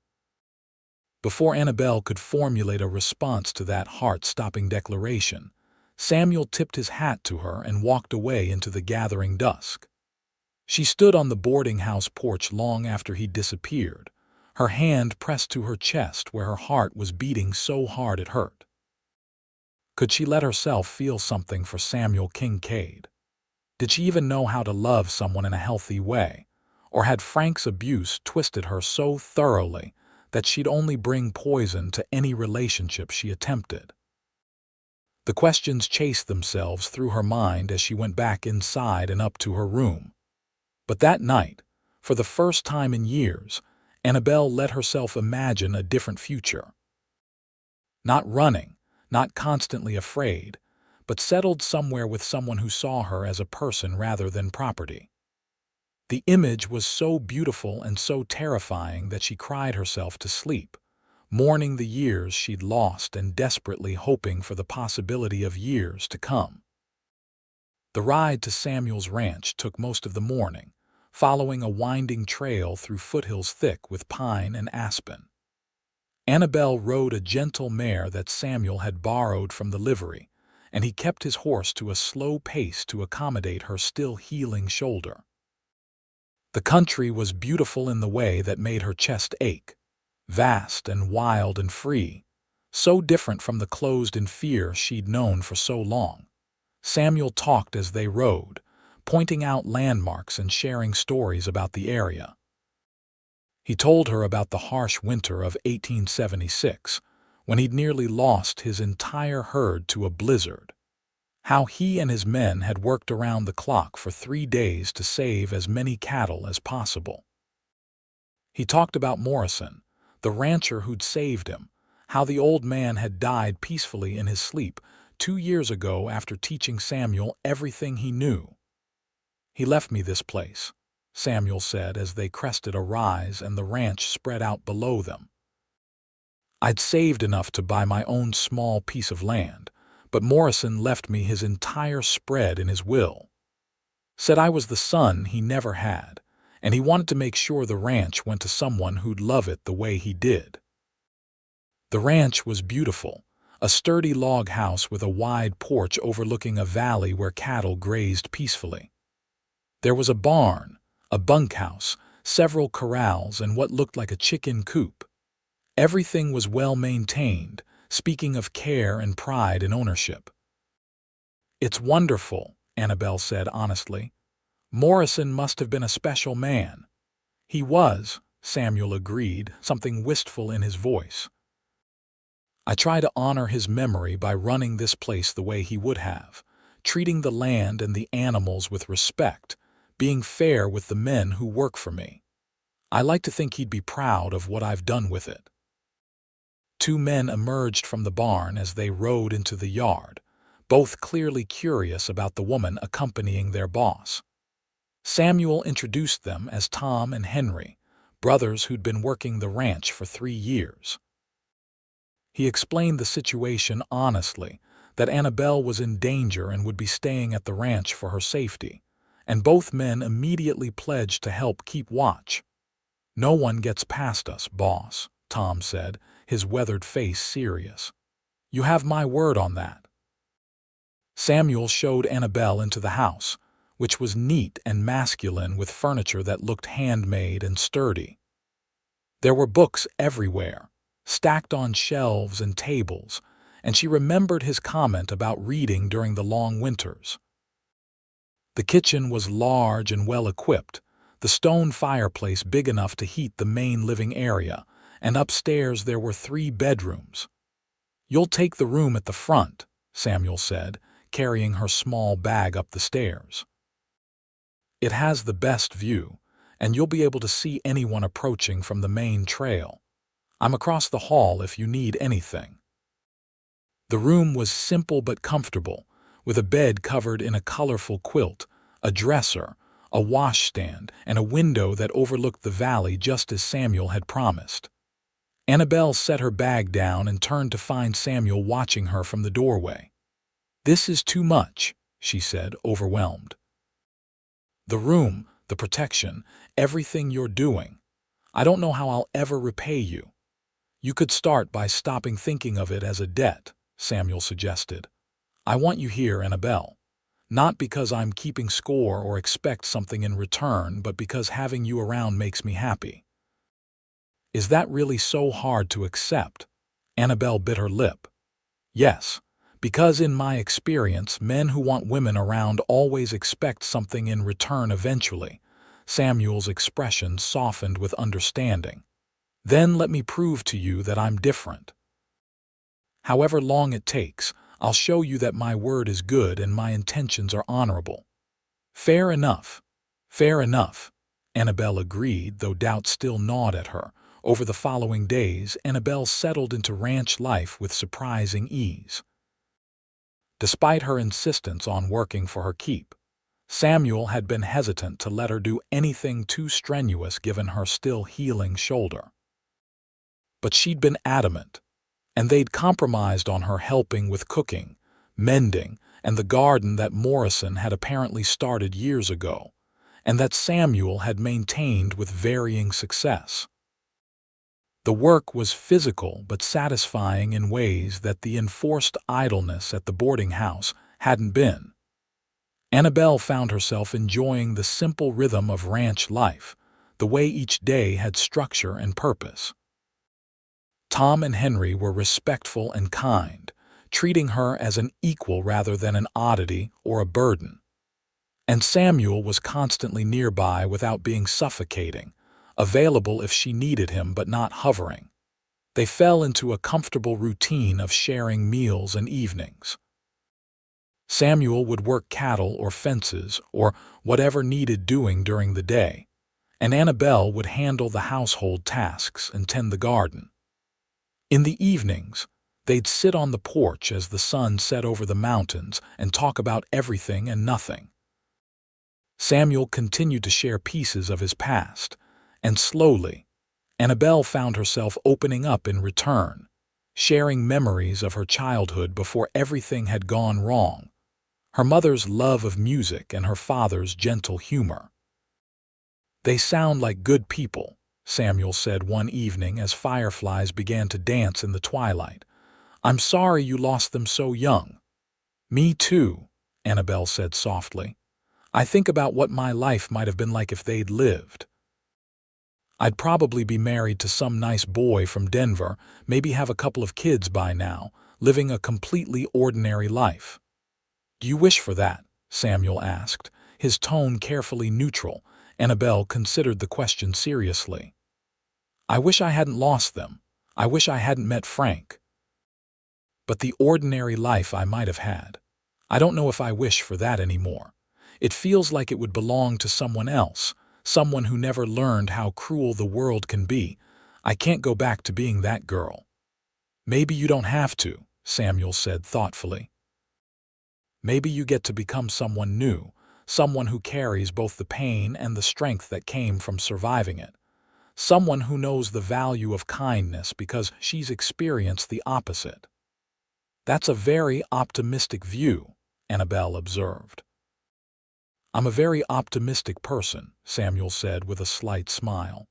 Before Annabelle could formulate a response to that heart-stopping declaration, Samuel tipped his hat to her and walked away into the gathering dusk. She stood on the boarding house porch long after he disappeared, her hand pressed to her chest where her heart was beating so hard it hurt. Could she let herself feel something for Samuel Kincaid? Did she even know how to love someone in a healthy way? Or had Frank's abuse twisted her so thoroughly that she'd only bring poison to any relationship she attempted? The questions chased themselves through her mind as she went back inside and up to her room. But that night, for the first time in years, Annabelle let herself imagine a different future. Not running, not constantly afraid, but settled somewhere with someone who saw her as a person rather than property. The image was so beautiful and so terrifying that she cried herself to sleep, mourning the years she'd lost and desperately hoping for the possibility of years to come. The ride to Samuel's ranch took most of the morning, following a winding trail through foothills thick with pine and aspen. Annabelle rode a gentle mare that Samuel had borrowed from the livery, and he kept his horse to a slow pace to accommodate her still healing shoulder. The country was beautiful in the way that made her chest ache, vast and wild and free, so different from the closed-in fear she'd known for so long. Samuel talked as they rode, pointing out landmarks and sharing stories about the area. He told her about the harsh winter of 1876, when he'd nearly lost his entire herd to a blizzard. How he and his men had worked around the clock for 3 days to save as many cattle as possible. He talked about Morrison, the rancher who'd saved him, how the old man had died peacefully in his sleep 2 years ago after teaching Samuel everything he knew. "He left me this place," Samuel said as they crested a rise and the ranch spread out below them. "I'd saved enough to buy my own small piece of land, but Morrison left me his entire spread in his will. Said I was the son he never had, and he wanted to make sure the ranch went to someone who'd love it the way he did." The ranch was beautiful, a sturdy log house with a wide porch overlooking a valley where cattle grazed peacefully. There was a barn, a bunkhouse, several corrals, and what looked like a chicken coop. Everything was well maintained, speaking of care and pride in ownership. "It's wonderful," Annabelle said honestly. Morrison must have been a special man. He was, Samuel agreed, something wistful in his voice. I try to honor his memory by running this place the way he would have, treating the land and the animals with respect, being fair with the men who work for me. I like to think he'd be proud of what I've done with it. Two men emerged from the barn as they rode into the yard, both clearly curious about the woman accompanying their boss. Samuel introduced them as Tom and Henry, brothers who'd been working the ranch for 3 years. He explained the situation honestly, that Annabelle was in danger and would be staying at the ranch for her safety, and both men immediately pledged to help keep watch. "No one gets past us, boss," Tom said, his weathered face serious. "You have my word on that." Samuel showed Annabelle into the house, which was neat and masculine with furniture that looked handmade and sturdy. There were books everywhere, stacked on shelves and tables, and she remembered his comment about reading during the long winters. The kitchen was large and well-equipped, the stone fireplace big enough to heat the main living area, and upstairs there were 3 bedrooms. "You'll take the room at the front," Samuel said, carrying her small bag up the stairs. "It has the best view, and you'll be able to see anyone approaching from the main trail. I'm across the hall if you need anything." The room was simple but comfortable, with a bed covered in a colorful quilt, a dresser, a washstand, and a window that overlooked the valley just as Samuel had promised. Annabelle set her bag down and turned to find Samuel watching her from the doorway. "This is too much," she said, overwhelmed. "The room, the protection, everything you're doing. I don't know how I'll ever repay you." "You could start by stopping thinking of it as a debt," Samuel suggested. "I want you here, Annabelle. Not because I'm keeping score or expect something in return, but because having you around makes me happy." "Is that really so hard to accept?" Annabelle bit her lip. "Yes, because in my experience, men who want women around always expect something in return eventually." Samuel's expression softened with understanding. "Then let me prove to you that I'm different. However long it takes, I'll show you that my word is good and my intentions are honorable." "Fair enough, fair enough," Annabelle agreed, though doubt still gnawed at her. Over the following days, Annabelle settled into ranch life with surprising ease. Despite her insistence on working for her keep, Samuel had been hesitant to let her do anything too strenuous given her still healing shoulder. But she'd been adamant, and they'd compromised on her helping with cooking, mending, and the garden that Morrison had apparently started years ago, and that Samuel had maintained with varying success. The work was physical but satisfying in ways that the enforced idleness at the boarding house hadn't been. Annabelle found herself enjoying the simple rhythm of ranch life, the way each day had structure and purpose. Tom and Henry were respectful and kind, treating her as an equal rather than an oddity or a burden. And Samuel was constantly nearby without being suffocating, available if she needed him but not hovering. They fell into a comfortable routine of sharing meals and evenings. Samuel would work cattle or fences or whatever needed doing during the day, and Annabelle would handle the household tasks and tend the garden. In the evenings, they'd sit on the porch as the sun set over the mountains and talk about everything and nothing. Samuel continued to share pieces of his past, and slowly, Annabelle found herself opening up in return, sharing memories of her childhood before everything had gone wrong, her mother's love of music and her father's gentle humor. "They sound like good people," Samuel said one evening as fireflies began to dance in the twilight. "I'm sorry you lost them so young." "Me too," Annabelle said softly. "I think about what my life might have been like if they'd lived. I'd probably be married to some nice boy from Denver, maybe have a couple of kids by now, living a completely ordinary life." "Do you wish for that?" Samuel asked, his tone carefully neutral. Annabelle considered the question seriously. I wish I hadn't lost them. I wish I hadn't met Frank. But the ordinary life I might have had. I don't know if I wish for that anymore. It feels like it would belong to someone else, someone who never learned how cruel the world can be. I can't go back to being that girl. Maybe you don't have to, Samuel said thoughtfully. Maybe you get to become someone new, someone who carries both the pain and the strength that came from surviving it. Someone who knows the value of kindness because she's experienced the opposite. That's a very optimistic view, Annabelle observed. I'm a very optimistic person, Samuel said with a slight smile.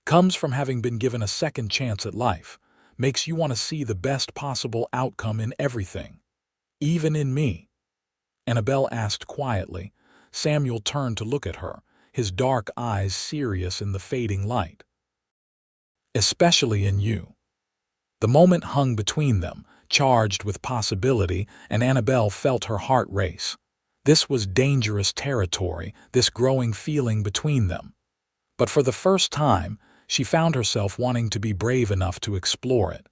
Comes from having been given a second chance at life, makes you want to see the best possible outcome in everything, even in me. Annabelle asked quietly. Samuel turned to look at her, his dark eyes serious in the fading light. Especially in you. The moment hung between them, charged with possibility, and Annabelle felt her heart race. This was dangerous territory, this growing feeling between them. But for the first time, she found herself wanting to be brave enough to explore it.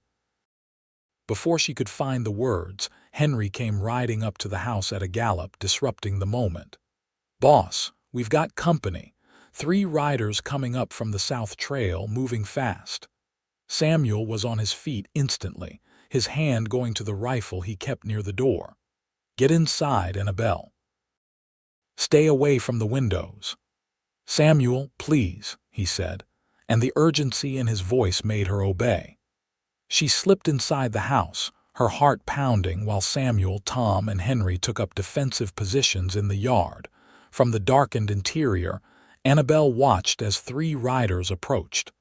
Before she could find the words, Henry came riding up to the house at a gallop, disrupting the moment. Boss, we've got company. 3 riders coming up from the South Trail, moving fast. Samuel was on his feet instantly, his hand going to the rifle he kept near the door. Get inside, Annabelle. Stay away from the windows. Samuel, please, he said, and the urgency in his voice made her obey. She slipped inside the house, her heart pounding while Samuel, Tom, and Henry took up defensive positions in the yard. From the darkened interior, Annabelle watched as 3 riders approached.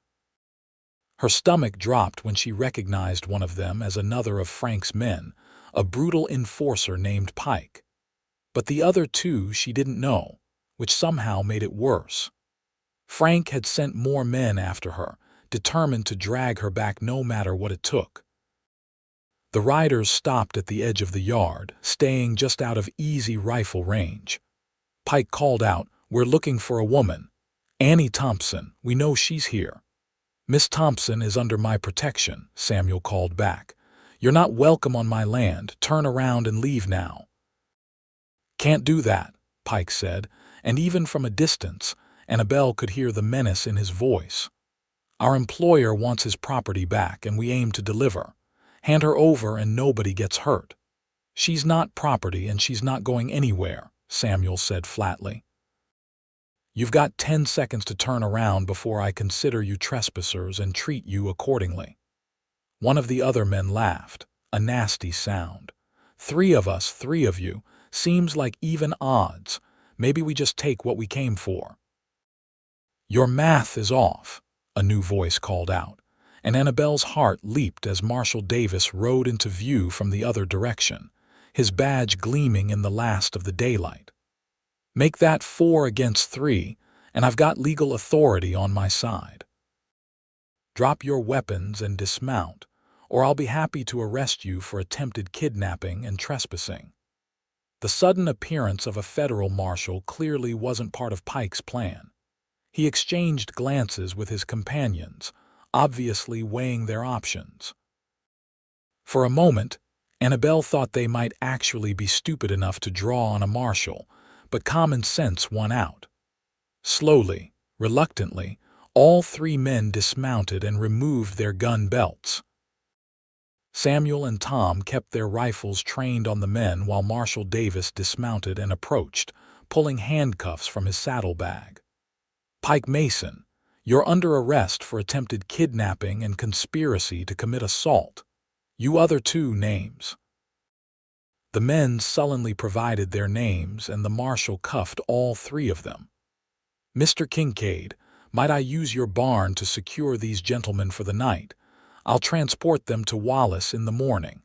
Her stomach dropped when she recognized one of them as another of Frank's men, a brutal enforcer named Pike. But the other 2 she didn't know, which somehow made it worse. Frank had sent more men after her, determined to drag her back no matter what it took. The riders stopped at the edge of the yard, staying just out of easy rifle range. Pike called out, "We're looking for a woman. Annie Thompson, we know she's here." "Miss Thompson is under my protection," Samuel called back. "You're not welcome on my land. Turn around and leave now." "Can't do that," Pike said, and even from a distance, Annabelle could hear the menace in his voice. "Our employer wants his property back, and we aim to deliver. Hand her over and nobody gets hurt." "She's not property and she's not going anywhere," Samuel said flatly. "You've got 10 seconds to turn around before I consider you trespassers and treat you accordingly." One of the other men laughed, a nasty sound. 3 of us, 3 of you, seems like even odds. Maybe we just take what we came for." "Your math is off," a new voice called out, and Annabelle's heart leaped as Marshal Davis rode into view from the other direction, his badge gleaming in the last of the daylight. "Make that 4 against 3, and I've got legal authority on my side. Drop your weapons and dismount, or I'll be happy to arrest you for attempted kidnapping and trespassing." The sudden appearance of a federal marshal clearly wasn't part of Pike's plan. He exchanged glances with his companions, obviously weighing their options. For a moment, Annabelle thought they might actually be stupid enough to draw on a marshal, but common sense won out. Slowly, reluctantly, all 3 men dismounted and removed their gun belts. Samuel and Tom kept their rifles trained on the men while Marshal Davis dismounted and approached, pulling handcuffs from his saddlebag. "Pike Mason, you're under arrest for attempted kidnapping and conspiracy to commit assault. You other 2 names." The men sullenly provided their names, and the marshal cuffed all 3 of them. "Mr. Kincaid, might I use your barn to secure these gentlemen for the night? I'll transport them to Wallace in the morning."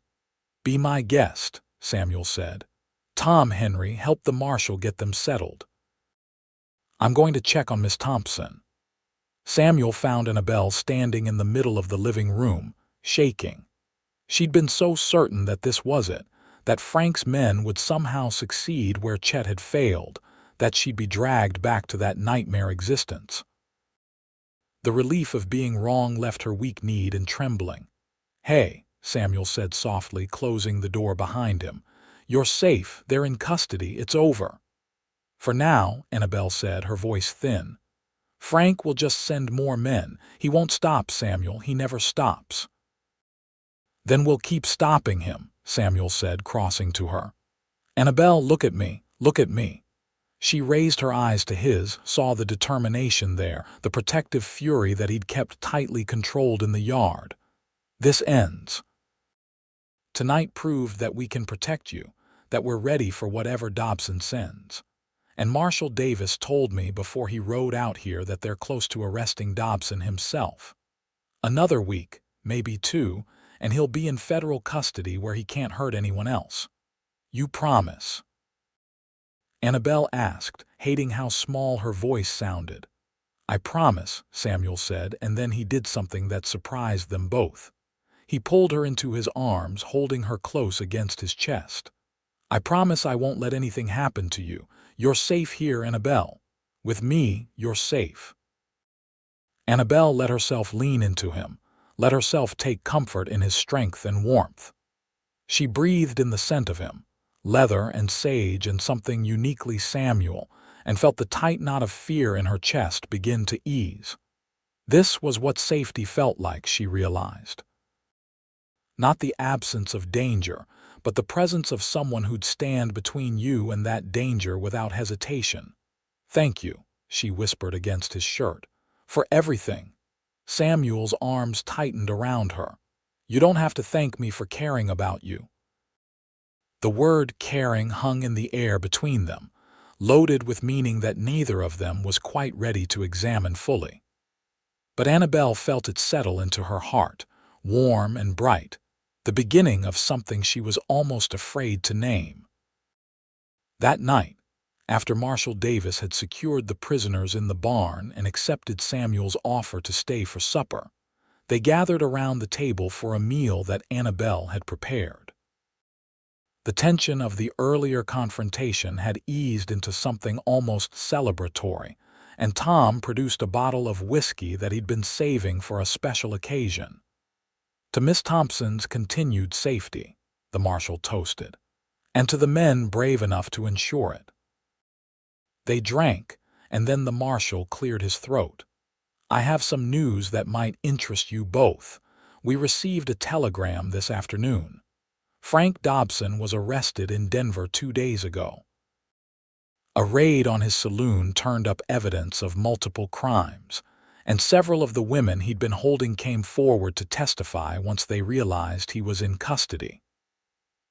"Be my guest," Samuel said. "Tom, Henry, help the marshal get them settled. I'm going to check on Miss Thompson." Samuel found Annabelle standing in the middle of the living room, shaking. She'd been so certain that this was it, that Frank's men would somehow succeed where Chet had failed, that she'd be dragged back to that nightmare existence. The relief of being wrong left her weak-kneed and trembling. "Hey," Samuel said softly, closing the door behind him. "You're safe. They're in custody. It's over." "For now," Annabelle said, her voice thin. "Frank will just send more men. He won't stop, Samuel. He never stops." "Then we'll keep stopping him," Samuel said, crossing to her. "Annabelle, look at me. Look at me." She raised her eyes to his, saw the determination there, the protective fury that he'd kept tightly controlled in the yard. "This ends. Tonight proved that we can protect you, that we're ready for whatever Dobson sends. And Marshal Davis told me before he rode out here that they're close to arresting Dobson himself. Another week, maybe 2, and he'll be in federal custody where he can't hurt anyone else. You promise?" Annabelle asked, hating how small her voice sounded. "I promise," Samuel said, and then he did something that surprised them both. He pulled her into his arms, holding her close against his chest. "I promise I won't let anything happen to you. You're safe here, Annabelle. With me, you're safe." Annabelle let herself lean into him, let herself take comfort in his strength and warmth. She breathed in the scent of him, leather and sage and something uniquely Samuel, and felt the tight knot of fear in her chest begin to ease. This was what safety felt like, she realized. Not the absence of danger, but the presence of someone who'd stand between you and that danger without hesitation. "Thank you," she whispered against his shirt, "for everything." Samuel's arms tightened around her. "You don't have to thank me for caring about you." The word caring hung in the air between them, loaded with meaning that neither of them was quite ready to examine fully. But Annabelle felt it settle into her heart, warm and bright, the beginning of something she was almost afraid to name. That night, after Marshal Davis had secured the prisoners in the barn and accepted Samuel's offer to stay for supper, they gathered around the table for a meal that Annabelle had prepared. The tension of the earlier confrontation had eased into something almost celebratory, and Tom produced a bottle of whiskey that he'd been saving for a special occasion. "To Miss Thompson's continued safety," the marshal toasted, "and to the men brave enough to ensure it." They drank, and then the marshal cleared his throat. "I have some news that might interest you both. We received a telegram this afternoon. Frank Dobson was arrested in Denver 2 days ago. A raid on his saloon turned up evidence of multiple crimes, and several of the women he'd been holding came forward to testify once they realized he was in custody.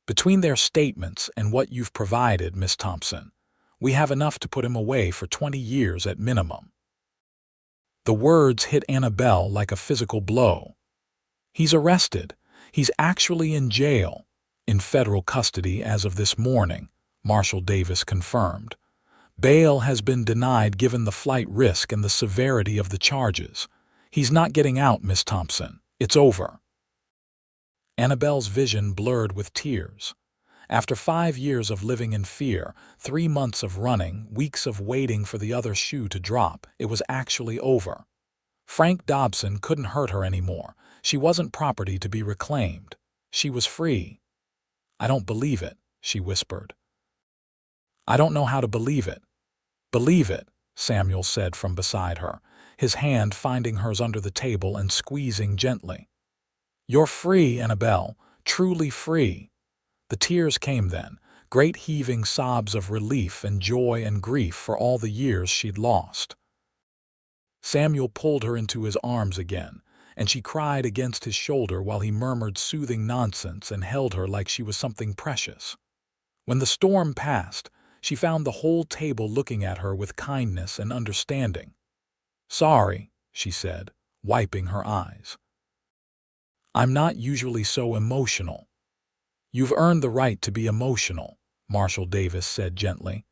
Between their statements and what you've provided, Miss Thompson, we have enough to put him away for 20 years at minimum." The words hit Annabelle like a physical blow. "He's arrested. He's actually in jail. In federal custody as of this morning," Marshal Davis confirmed. "Bail has been denied given the flight risk and the severity of the charges. He's not getting out, Miss Thompson. It's over." Annabelle's vision blurred with tears. After 5 years of living in fear, 3 months of running, weeks of waiting for the other shoe to drop, it was actually over. Frank Dobson couldn't hurt her anymore. She wasn't property to be reclaimed. She was free. "I don't believe it," she whispered. "I don't know how to believe it." "Believe it," Samuel said from beside her, his hand finding hers under the table and squeezing gently. "You're free, Annabelle, truly free." The tears came then, great heaving sobs of relief and joy and grief for all the years she'd lost. Samuel pulled her into his arms again, and she cried against his shoulder while he murmured soothing nonsense and held her like she was something precious. When the storm passed, she found the whole table looking at her with kindness and understanding. "Sorry," she said, wiping her eyes. "I'm not usually so emotional." "You've earned the right to be emotional," Marshal Davis said gently.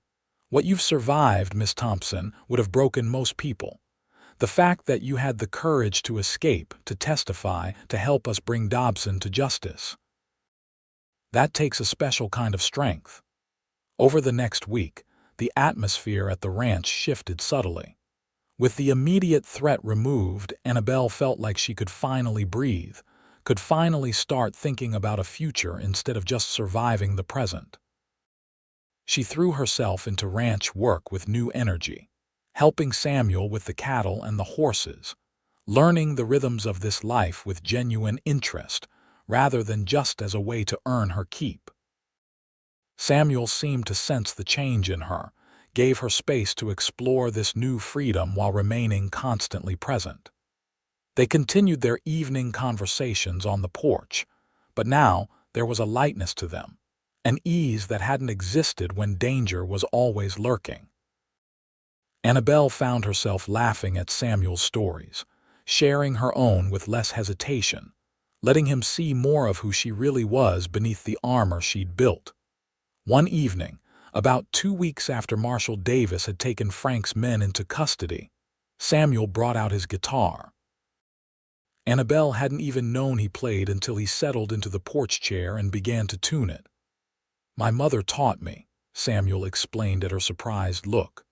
"What you've survived, Miss Thompson, would have broken most people. The fact that you had the courage to escape, to testify, to help us bring Dobson to justice. That takes a special kind of strength. Over the next week, the atmosphere at the ranch shifted subtly. With the immediate threat removed, Annabelle felt like she could finally breathe, could finally start thinking about a future instead of just surviving the present. She threw herself into ranch work with new energy, helping Samuel with the cattle and the horses, learning the rhythms of this life with genuine interest, rather than just as a way to earn her keep. Samuel seemed to sense the change in her, gave her space to explore this new freedom while remaining constantly present. They continued their evening conversations on the porch, but now there was a lightness to them, an ease that hadn't existed when danger was always lurking. Annabelle found herself laughing at Samuel's stories, sharing her own with less hesitation, letting him see more of who she really was beneath the armor she'd built. One evening, about 2 weeks after Marshal Davis had taken Frank's men into custody, Samuel brought out his guitar. Annabelle hadn't even known he played until he settled into the porch chair and began to tune it. "My mother taught me," Samuel explained at her surprised look.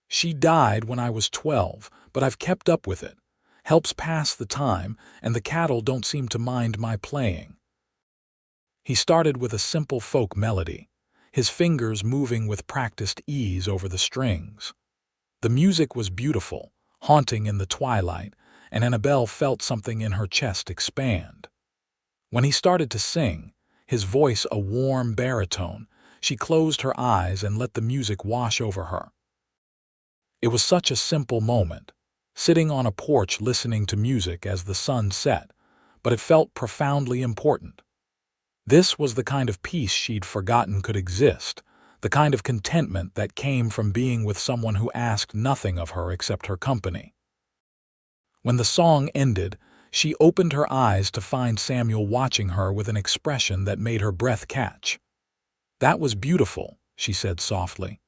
"She died when I was 12, but I've kept up with it. Helps pass the time, and the cattle don't seem to mind my playing." He started with a simple folk melody, his fingers moving with practiced ease over the strings. The music was beautiful, haunting in the twilight, and Annabelle felt something in her chest expand. When he started to sing, his voice a warm baritone, she closed her eyes and let the music wash over her. It was such a simple moment, sitting on a porch listening to music as the sun set, but it felt profoundly important. This was the kind of peace she'd forgotten could exist, the kind of contentment that came from being with someone who asked nothing of her except her company. When the song ended, she opened her eyes to find Samuel watching her with an expression that made her breath catch. "That was beautiful," she said softly.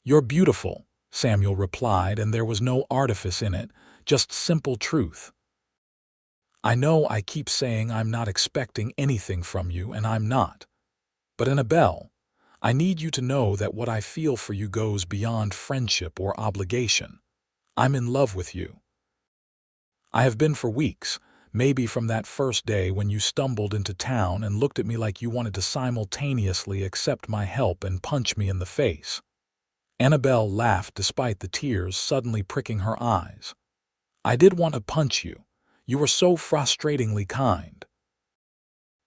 "You're beautiful," Samuel replied, and there was no artifice in it, just simple truth. "I know I keep saying I'm not expecting anything from you, and I'm not. But Annabelle, I need you to know that what I feel for you goes beyond friendship or obligation. I'm in love with you. I have been for weeks, maybe from that first day when you stumbled into town and looked at me like you wanted to simultaneously accept my help and punch me in the face." Annabelle laughed despite the tears suddenly pricking her eyes. "I did want to punch you. You were so frustratingly kind."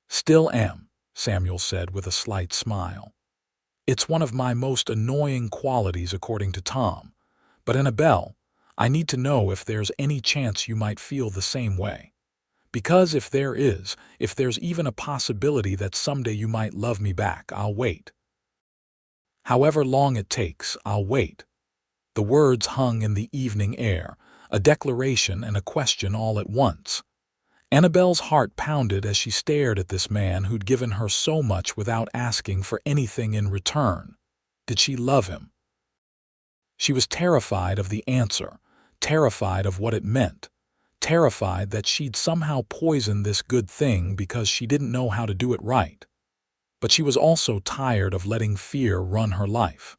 "Still am," Samuel said with a slight smile. "It's one of my most annoying qualities according to Tom. But Annabelle, I need to know if there's any chance you might feel the same way. Because if there's even a possibility that someday you might love me back, I'll wait. However long it takes, I'll wait." The words hung in the evening air, a declaration and a question all at once. Annabelle's heart pounded as she stared at this man who'd given her so much without asking for anything in return. Did she love him? She was terrified of the answer, terrified of what it meant, terrified that she'd somehow poisoned this good thing because she didn't know how to do it right. But she was also tired of letting fear run her life.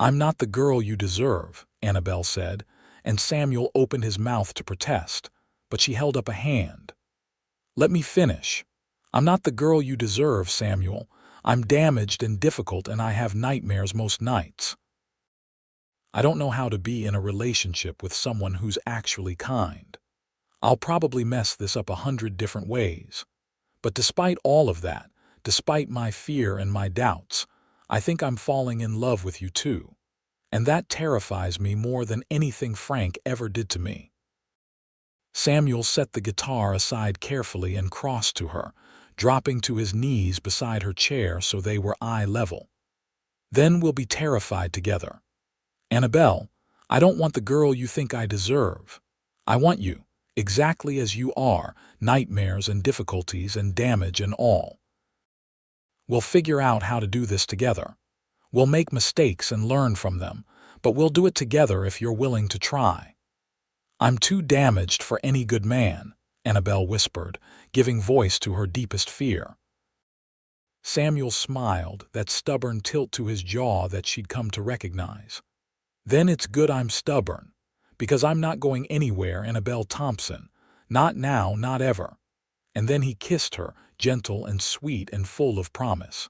"I'm not the girl you deserve," Annabelle said, and Samuel opened his mouth to protest, but she held up a hand. "Let me finish. I'm not the girl you deserve, Samuel. I'm damaged and difficult, and I have nightmares most nights. I don't know how to be in a relationship with someone who's actually kind. I'll probably mess this up 100 different ways. But despite all of that, despite my fear and my doubts, I think I'm falling in love with you too. And that terrifies me more than anything Frank ever did to me." Samuel set the guitar aside carefully and crossed to her, dropping to his knees beside her chair so they were eye level. "Then we'll be terrified together. Annabelle, I don't want the girl you think I deserve. I want you, exactly as you are, nightmares and difficulties and damage and all. We'll figure out how to do this together. We'll make mistakes and learn from them, but we'll do it together if you're willing to try." "I'm too damaged for any good man," Annabelle whispered, giving voice to her deepest fear. Samuel smiled, that stubborn tilt to his jaw that she'd come to recognize. "Then it's good I'm stubborn, because I'm not going anywhere, Annabelle Thompson. Not now, not ever." And then he kissed her, gentle and sweet and full of promise.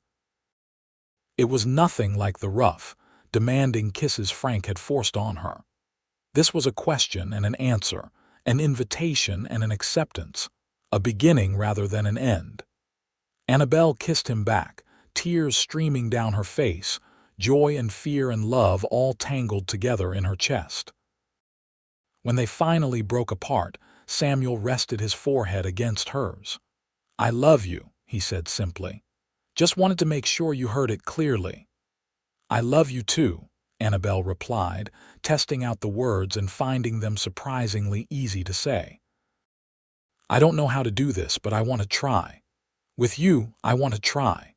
It was nothing like the rough, demanding kisses Frank had forced on her. This was a question and an answer, an invitation and an acceptance, a beginning rather than an end. Annabelle kissed him back, tears streaming down her face, joy and fear and love all tangled together in her chest. When they finally broke apart, Samuel rested his forehead against hers. "I love you," he said simply. "Just wanted to make sure you heard it clearly." "I love you too," Annabelle replied, testing out the words and finding them surprisingly easy to say. "I don't know how to do this, but I want to try. With you, I want to try."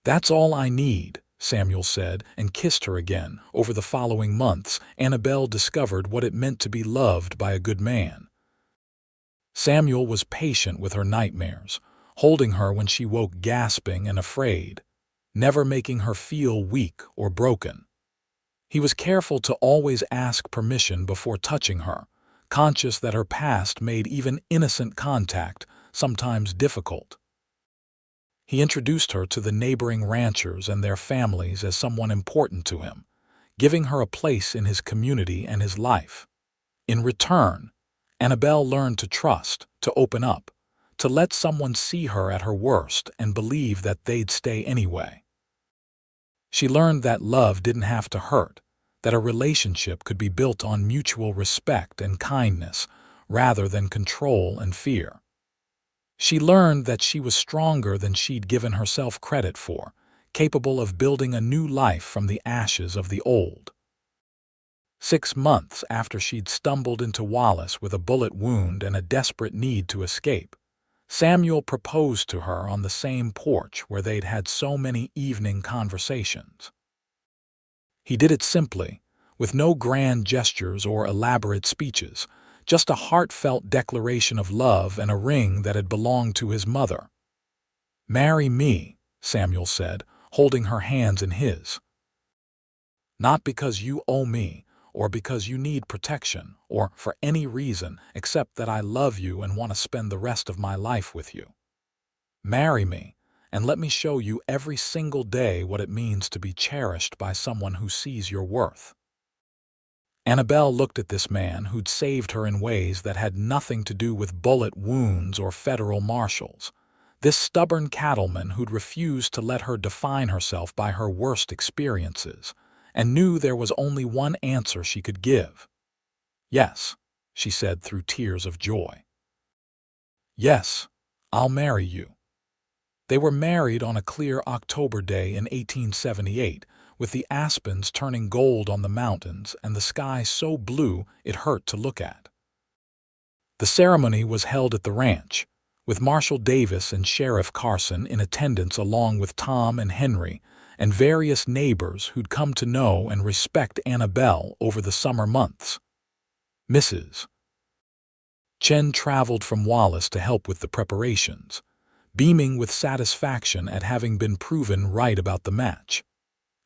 "That's all I need," Samuel said, and kissed her again. Over the following months, Annabelle discovered what it meant to be loved by a good man. Samuel was patient with her nightmares, holding her when she woke gasping and afraid, never making her feel weak or broken. He was careful to always ask permission before touching her, conscious that her past made even innocent contact sometimes difficult. He introduced her to the neighboring ranchers and their families as someone important to him, giving her a place in his community and his life. In return, Annabelle learned to trust, to open up, to let someone see her at her worst and believe that they'd stay anyway. She learned that love didn't have to hurt, that a relationship could be built on mutual respect and kindness rather than control and fear. She learned that she was stronger than she'd given herself credit for, capable of building a new life from the ashes of the old. 6 months after she'd stumbled into Wallace with a bullet wound and a desperate need to escape, Samuel proposed to her on the same porch where they'd had so many evening conversations. He did it simply, with no grand gestures or elaborate speeches, just a heartfelt declaration of love and a ring that had belonged to his mother. "Marry me," Samuel said, holding her hands in his. "Not because you owe me, or because you need protection, or for any reason except that I love you and want to spend the rest of my life with you. Marry me, and let me show you every single day what it means to be cherished by someone who sees your worth." Annabelle looked at this man who'd saved her in ways that had nothing to do with bullet wounds or federal marshals, this stubborn cattleman who'd refused to let her define herself by her worst experiences, and knew there was only one answer she could give. "Yes," she said through tears of joy. "Yes, I'll marry you." They were married on a clear October day in 1878, with the aspens turning gold on the mountains and the sky so blue it hurt to look at. The ceremony was held at the ranch, with Marshal Davis and Sheriff Carson in attendance along with Tom and Henry, and various neighbors who'd come to know and respect Annabelle over the summer months. Mrs. Chen traveled from Wallace to help with the preparations, beaming with satisfaction at having been proven right about the match.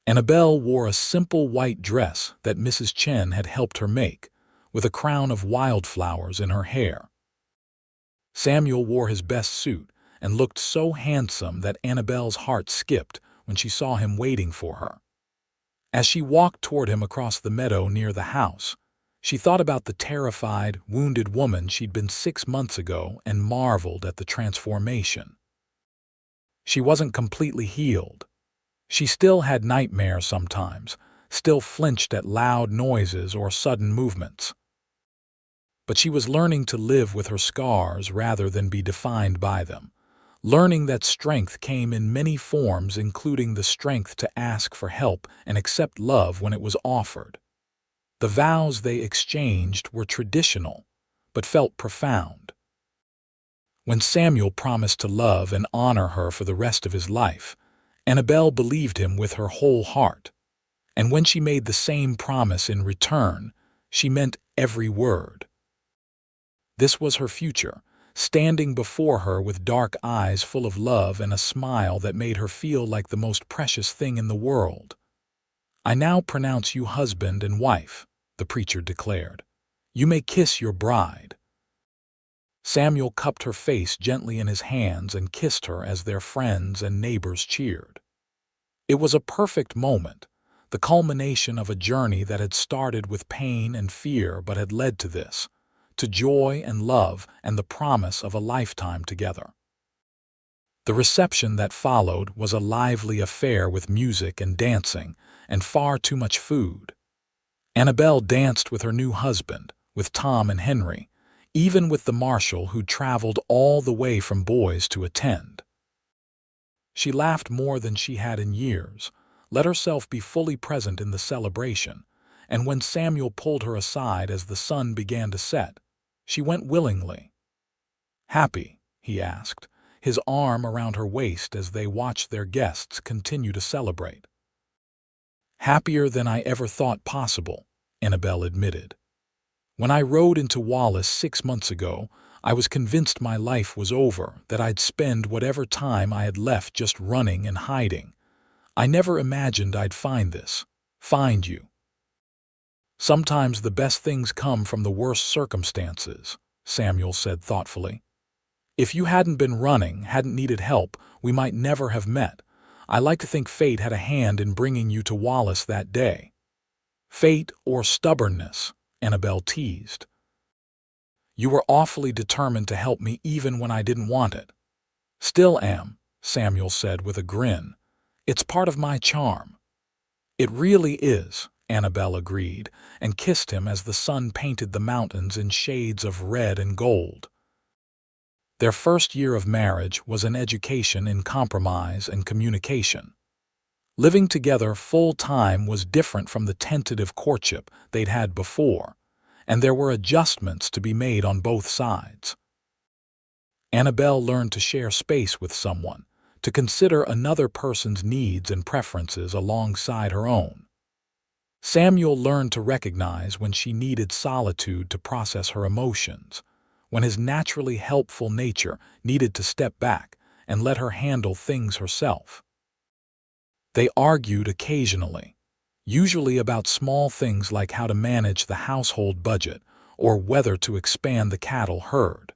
Annabelle wore a simple white dress that Mrs. Chen had helped her make, with a crown of wildflowers in her hair. Samuel wore his best suit and looked so handsome that Annabelle's heart skipped when she saw him waiting for her. As she walked toward him across the meadow near the house, she thought about the terrified, wounded woman she'd been 6 months ago and marveled at the transformation. She wasn't completely healed. She still had nightmares sometimes, still flinched at loud noises or sudden movements. But she was learning to live with her scars rather than be defined by them, learning that strength came in many forms, including the strength to ask for help and accept love when it was offered. The vows they exchanged were traditional, but felt profound. When Samuel promised to love and honor her for the rest of his life, Annabelle believed him with her whole heart. And when she made the same promise in return, she meant every word. This was her future, standing before her with dark eyes full of love and a smile that made her feel like the most precious thing in the world. "I now pronounce you husband and wife," the preacher declared. "You may kiss your bride." Samuel cupped her face gently in his hands and kissed her as their friends and neighbors cheered. It was a perfect moment, the culmination of a journey that had started with pain and fear but had led to this, to joy and love and the promise of a lifetime together. The reception that followed was a lively affair with music and dancing and far too much food. Annabelle danced with her new husband, with Tom and Henry, even with the marshal who traveled all the way from Boise to attend. She laughed more than she had in years, let herself be fully present in the celebration, and when Samuel pulled her aside as the sun began to set, she went willingly. "Happy?" he asked, his arm around her waist as they watched their guests continue to celebrate. "Happier than I ever thought possible," Annabelle admitted. "When I rode into Wallace 6 months ago, I was convinced my life was over, that I'd spend whatever time I had left just running and hiding. I never imagined I'd find you. Sometimes the best things come from the worst circumstances," Samuel said thoughtfully. "If you hadn't been running, hadn't needed help, we might never have met. I like to think fate had a hand in bringing you to Wallace that day." "Fate or stubbornness," Annabelle teased. "You were awfully determined to help me even when I didn't want it." "Still am," Samuel said with a grin. "It's part of my charm." "It really is," Annabelle agreed, and kissed him as the sun painted the mountains in shades of red and gold. Their first year of marriage was an education in compromise and communication. Living together full-time was different from the tentative courtship they'd had before, and there were adjustments to be made on both sides. Annabelle learned to share space with someone, to consider another person's needs and preferences alongside her own. Samuel learned to recognize when she needed solitude to process her emotions, when his naturally helpful nature needed to step back and let her handle things herself. They argued occasionally, usually about small things like how to manage the household budget or whether to expand the cattle herd.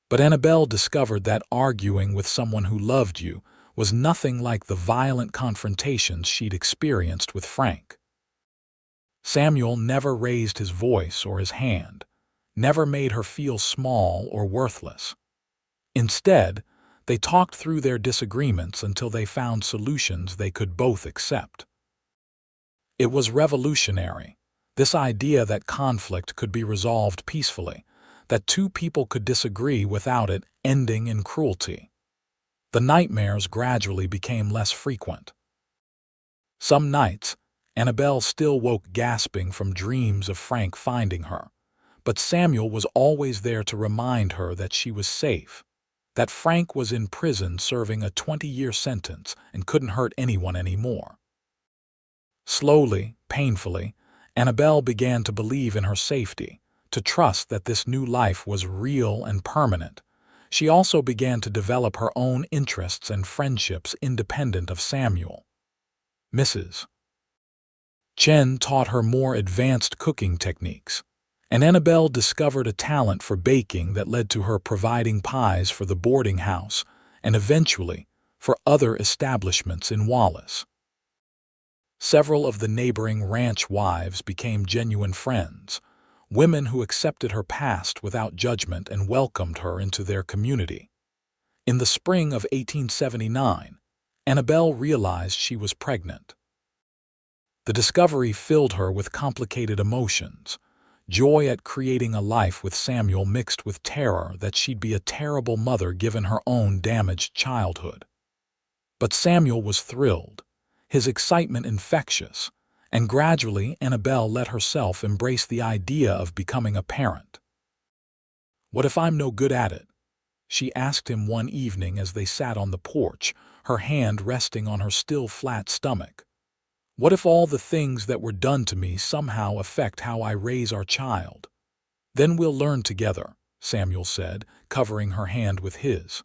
But Annabelle discovered that arguing with someone who loved you was nothing like the violent confrontations she'd experienced with Frank. Samuel never raised his voice or his hand, never made her feel small or worthless. Instead, they talked through their disagreements until they found solutions they could both accept. It was revolutionary, this idea that conflict could be resolved peacefully, that two people could disagree without it ending in cruelty. The nightmares gradually became less frequent. Some nights, Annabelle still woke gasping from dreams of Frank finding her, but Samuel was always there to remind her that she was safe, that Frank was in prison serving a 20-year sentence and couldn't hurt anyone anymore. Slowly, painfully, Annabelle began to believe in her safety, to trust that this new life was real and permanent. She also began to develop her own interests and friendships independent of Samuel. Mrs. Chen taught her more advanced cooking techniques, and Annabelle discovered a talent for baking that led to her providing pies for the boarding house and eventually for other establishments in Wallace. Several of the neighboring ranch wives became genuine friends, women who accepted her past without judgment and welcomed her into their community. In the spring of 1879, Annabelle realized she was pregnant. The discovery filled her with complicated emotions, joy at creating a life with Samuel mixed with terror that she'd be a terrible mother given her own damaged childhood. But Samuel was thrilled, his excitement infectious, and gradually Annabelle let herself embrace the idea of becoming a parent. "What if I'm no good at it?" she asked him one evening as they sat on the porch, her hand resting on her still flat stomach. "What if all the things that were done to me somehow affect how I raise our child? Then we'll learn together, Samuel said, covering her hand with his.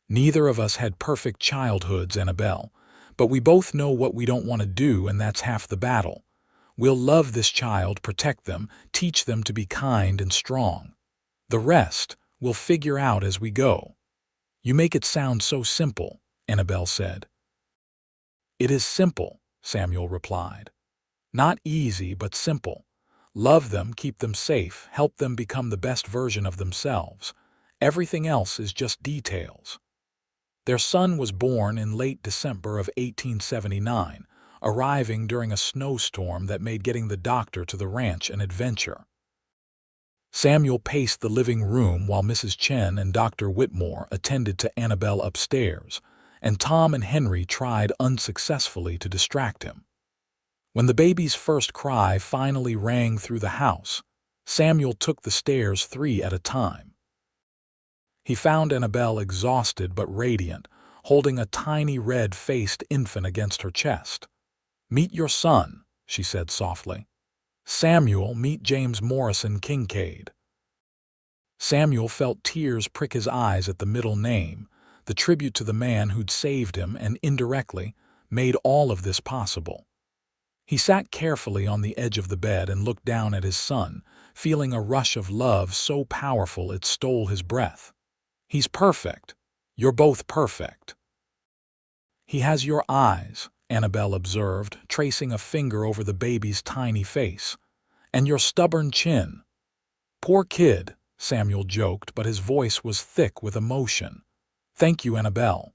Neither of us had perfect childhoods, Annabelle, but we both know what we don't want to do, and that's half the battle. We'll love this child, protect them, teach them to be kind and strong. The rest we'll figure out as we go. You make it sound so simple, Annabelle said. It is simple, Samuel replied. Not easy, but simple. Love them, keep them safe, help them become the best version of themselves. Everything else is just details. Their son was born in late December of 1879, arriving during a snowstorm that made getting the doctor to the ranch an adventure. Samuel paced the living room while Mrs. Chen and Dr. Whitmore attended to Annabelle upstairs, and Tom and Henry tried unsuccessfully to distract him. When the baby's first cry finally rang through the house, Samuel took the stairs 3 at a time. He found Annabelle exhausted but radiant, holding a tiny red-faced infant against her chest. "Meet your son," she said softly. "Samuel, meet James Morrison Kincaid." Samuel felt tears prick his eyes at the middle name, the tribute to the man who'd saved him and, indirectly, made all of this possible. He sat carefully on the edge of the bed and looked down at his son, feeling a rush of love so powerful it stole his breath. "He's perfect. You're both perfect." "He has your eyes," Annabelle observed, tracing a finger over the baby's tiny face, "and your stubborn chin." "Poor kid," Samuel joked, but his voice was thick with emotion. "Thank you, Annabelle.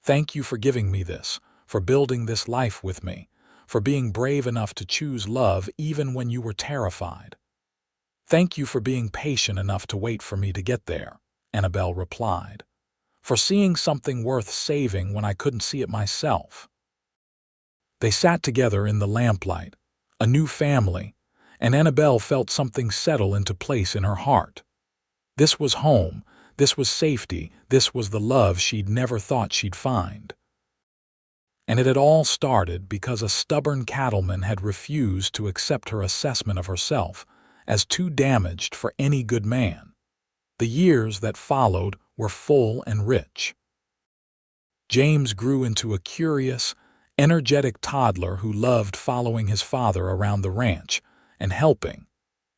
Thank you for giving me this, for building this life with me, for being brave enough to choose love even when you were terrified." "Thank you for being patient enough to wait for me to get there," Annabelle replied. "For seeing something worth saving when I couldn't see it myself." They sat together in the lamplight, a new family, and Annabelle felt something settle into place in her heart. This was home, this was safety, this was the love she'd never thought she'd find. And it had all started because a stubborn cattleman had refused to accept her assessment of herself as too damaged for any good man. The years that followed were full and rich. James grew into a curious, energetic toddler who loved following his father around the ranch and helping,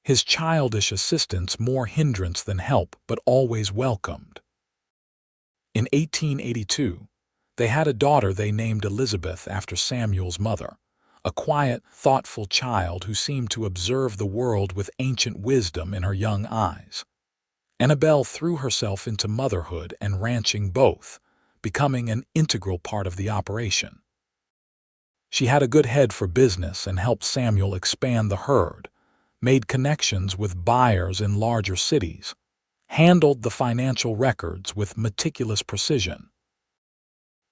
his childish assistance more hindrance than help, but always welcomed. In 1882, they had a daughter they named Elizabeth after Samuel's mother, a quiet, thoughtful child who seemed to observe the world with ancient wisdom in her young eyes. Annabelle threw herself into motherhood and ranching both, becoming an integral part of the operation. She had a good head for business and helped Samuel expand the herd, made connections with buyers in larger cities, handled the financial records with meticulous precision.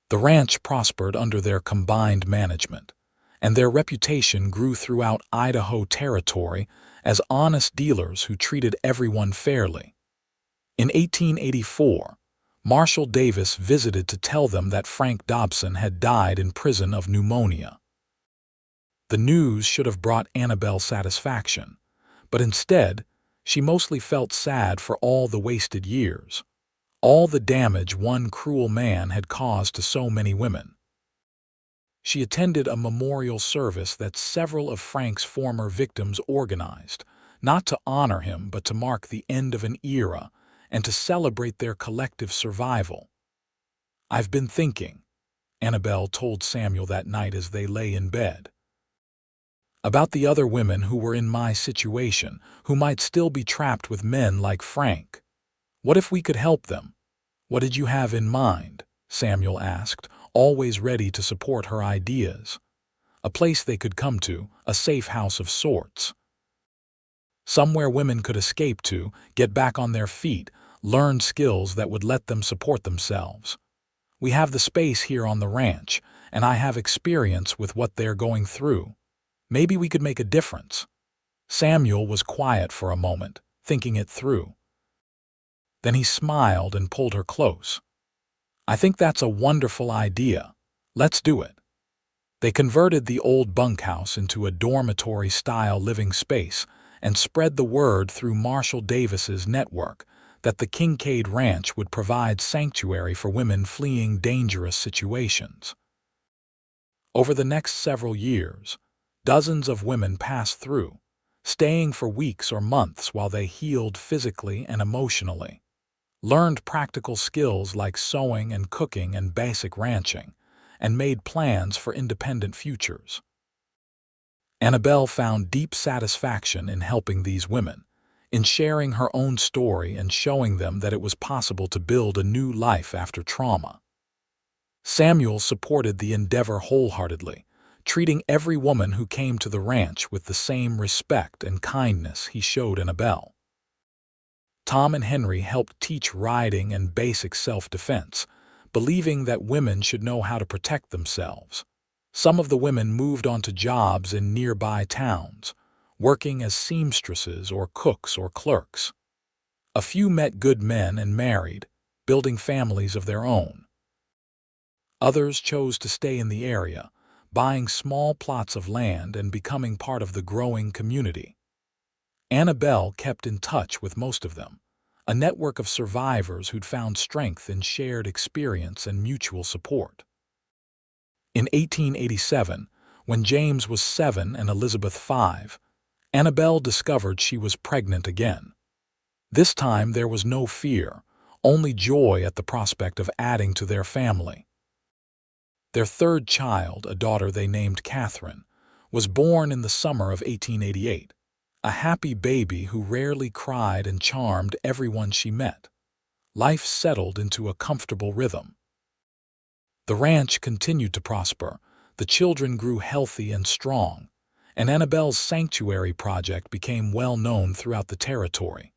The ranch prospered under their combined management, and their reputation grew throughout Idaho territory as honest dealers who treated everyone fairly. In 1884, Marshal Davis visited to tell them that Frank Dobson had died in prison of pneumonia. The news should have brought Annabelle satisfaction, but instead, she mostly felt sad for all the wasted years, all the damage one cruel man had caused to so many women. She attended a memorial service that several of Frank's former victims organized, not to honor him but to mark the end of an era and to celebrate their collective survival. "I've been thinking," Annabelle told Samuel that night as they lay in bed, "about the other women who were in my situation, who might still be trapped with men like Frank. What if we could help them?" "What did you have in mind?" Samuel asked, always ready to support her ideas. "A place they could come to, a safe house of sorts. Somewhere women could escape to, get back on their feet, learn skills that would let them support themselves. We have the space here on the ranch, and I have experience with what they're going through. Maybe we could make a difference." Samuel was quiet for a moment, thinking it through. Then he smiled and pulled her close. "I think that's a wonderful idea. Let's do it." They converted the old bunkhouse into a dormitory-style living space, and spread the word through Marshall Davis's network that the Kincaid Ranch would provide sanctuary for women fleeing dangerous situations. Over the next several years, dozens of women passed through, staying for weeks or months while they healed physically and emotionally, learned practical skills like sewing and cooking and basic ranching, and made plans for independent futures. Annabelle found deep satisfaction in helping these women, in sharing her own story and showing them that it was possible to build a new life after trauma. Samuel supported the endeavor wholeheartedly, treating every woman who came to the ranch with the same respect and kindness he showed Annabelle. Tom and Henry helped teach riding and basic self-defense, believing that women should know how to protect themselves. Some of the women moved on to jobs in nearby towns, working as seamstresses or cooks or clerks. A few met good men and married, building families of their own. Others chose to stay in the area, buying small plots of land and becoming part of the growing community. Annabelle kept in touch with most of them, a network of survivors who'd found strength in shared experience and mutual support. In 1887, when James was 7 and Elizabeth 5, Annabelle discovered she was pregnant again. This time there was no fear, only joy at the prospect of adding to their family. Their third child, a daughter they named Catherine, was born in the summer of 1888, a happy baby who rarely cried and charmed everyone she met. Life settled into a comfortable rhythm. The ranch continued to prosper, the children grew healthy and strong, and Annabelle's sanctuary project became well known throughout the territory.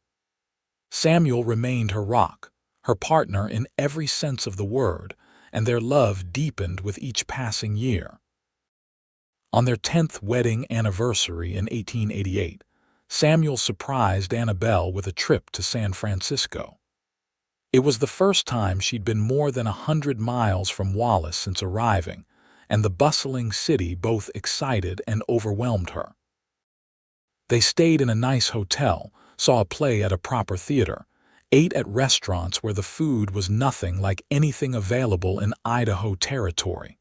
Samuel remained her rock, her partner in every sense of the word, and their love deepened with each passing year. On their 10th wedding anniversary in 1888, Samuel surprised Annabelle with a trip to San Francisco. It was the first time she'd been more than 100 miles from Wallace since arriving, and the bustling city both excited and overwhelmed her. They stayed in a nice hotel, saw a play at a proper theater, ate at restaurants where the food was nothing like anything available in Idaho territory.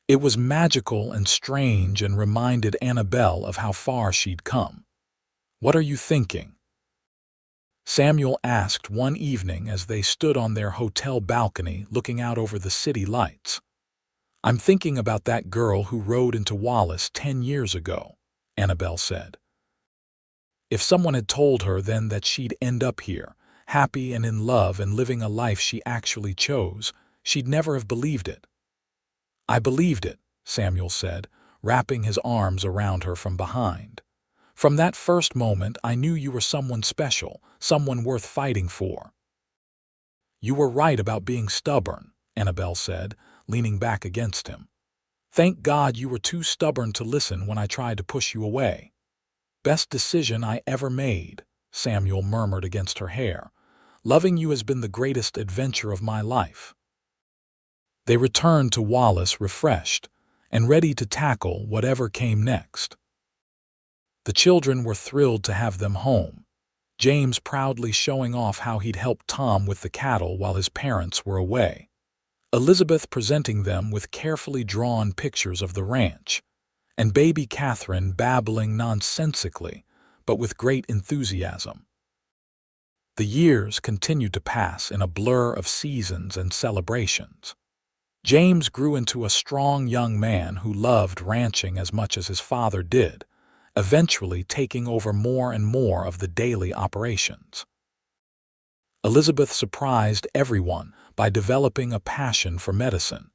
It was magical and strange and reminded Annabelle of how far she'd come. "What are you thinking?" Samuel asked one evening as they stood on their hotel balcony looking out over the city lights. "I'm thinking about that girl who rode into Wallace 10 years ago," Annabelle said. If someone had told her then that she'd end up here, happy and in love and living a life she actually chose, she'd never have believed it. "I believed it," Samuel said, wrapping his arms around her from behind. "From that first moment, I knew you were someone special, someone worth fighting for." "You were right about being stubborn," Annabelle said, leaning back against him. "Thank God you were too stubborn to listen when I tried to push you away." "Best decision I ever made," Samuel murmured against her hair. "Loving you has been the greatest adventure of my life." They returned to Wallace refreshed and ready to tackle whatever came next. The children were thrilled to have them home, James proudly showing off how he'd helped Tom with the cattle while his parents were away, Elizabeth presenting them with carefully drawn pictures of the ranch, and baby Catherine babbling nonsensically, but with great enthusiasm. The years continued to pass in a blur of seasons and celebrations. James grew into a strong young man who loved ranching as much as his father did, eventually taking over more and more of the daily operations. Elizabeth surprised everyone by developing a passion for medicine,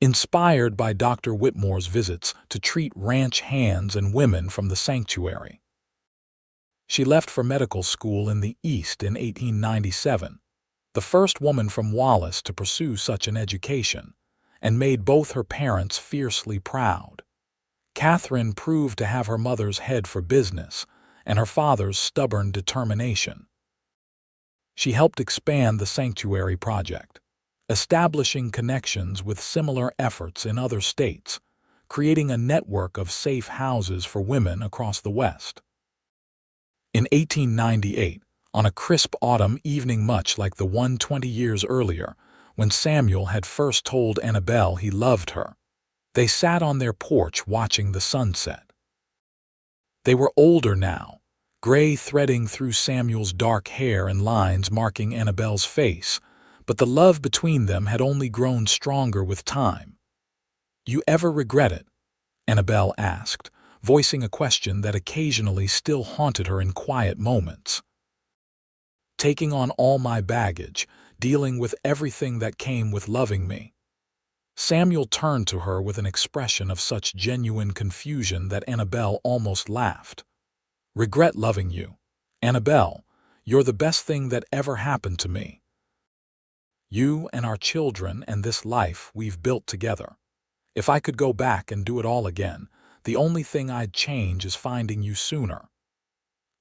inspired by Dr. Whitmore's visits to treat ranch hands and women from the sanctuary. She left for medical school in the East in 1897, the first woman from Wallace to pursue such an education, and made both her parents fiercely proud. Catherine proved to have her mother's head for business and her father's stubborn determination. She helped expand the sanctuary project, establishing connections with similar efforts in other states, creating a network of safe houses for women across the West. In 1898, on a crisp autumn evening much like the one 20 years earlier, when Samuel had first told Annabelle he loved her, they sat on their porch watching the sunset. They were older now, gray threading through Samuel's dark hair and lines marking Annabelle's face, but the love between them had only grown stronger with time. "You ever regret it?" Annabelle asked, voicing a question that occasionally still haunted her in quiet moments. "Taking on all my baggage, dealing with everything that came with loving me." Samuel turned to her with an expression of such genuine confusion that Annabelle almost laughed. "Regret loving you? Annabelle, you're the best thing that ever happened to me. You and our children and this life we've built together. If I could go back and do it all again, the only thing I'd change is finding you sooner.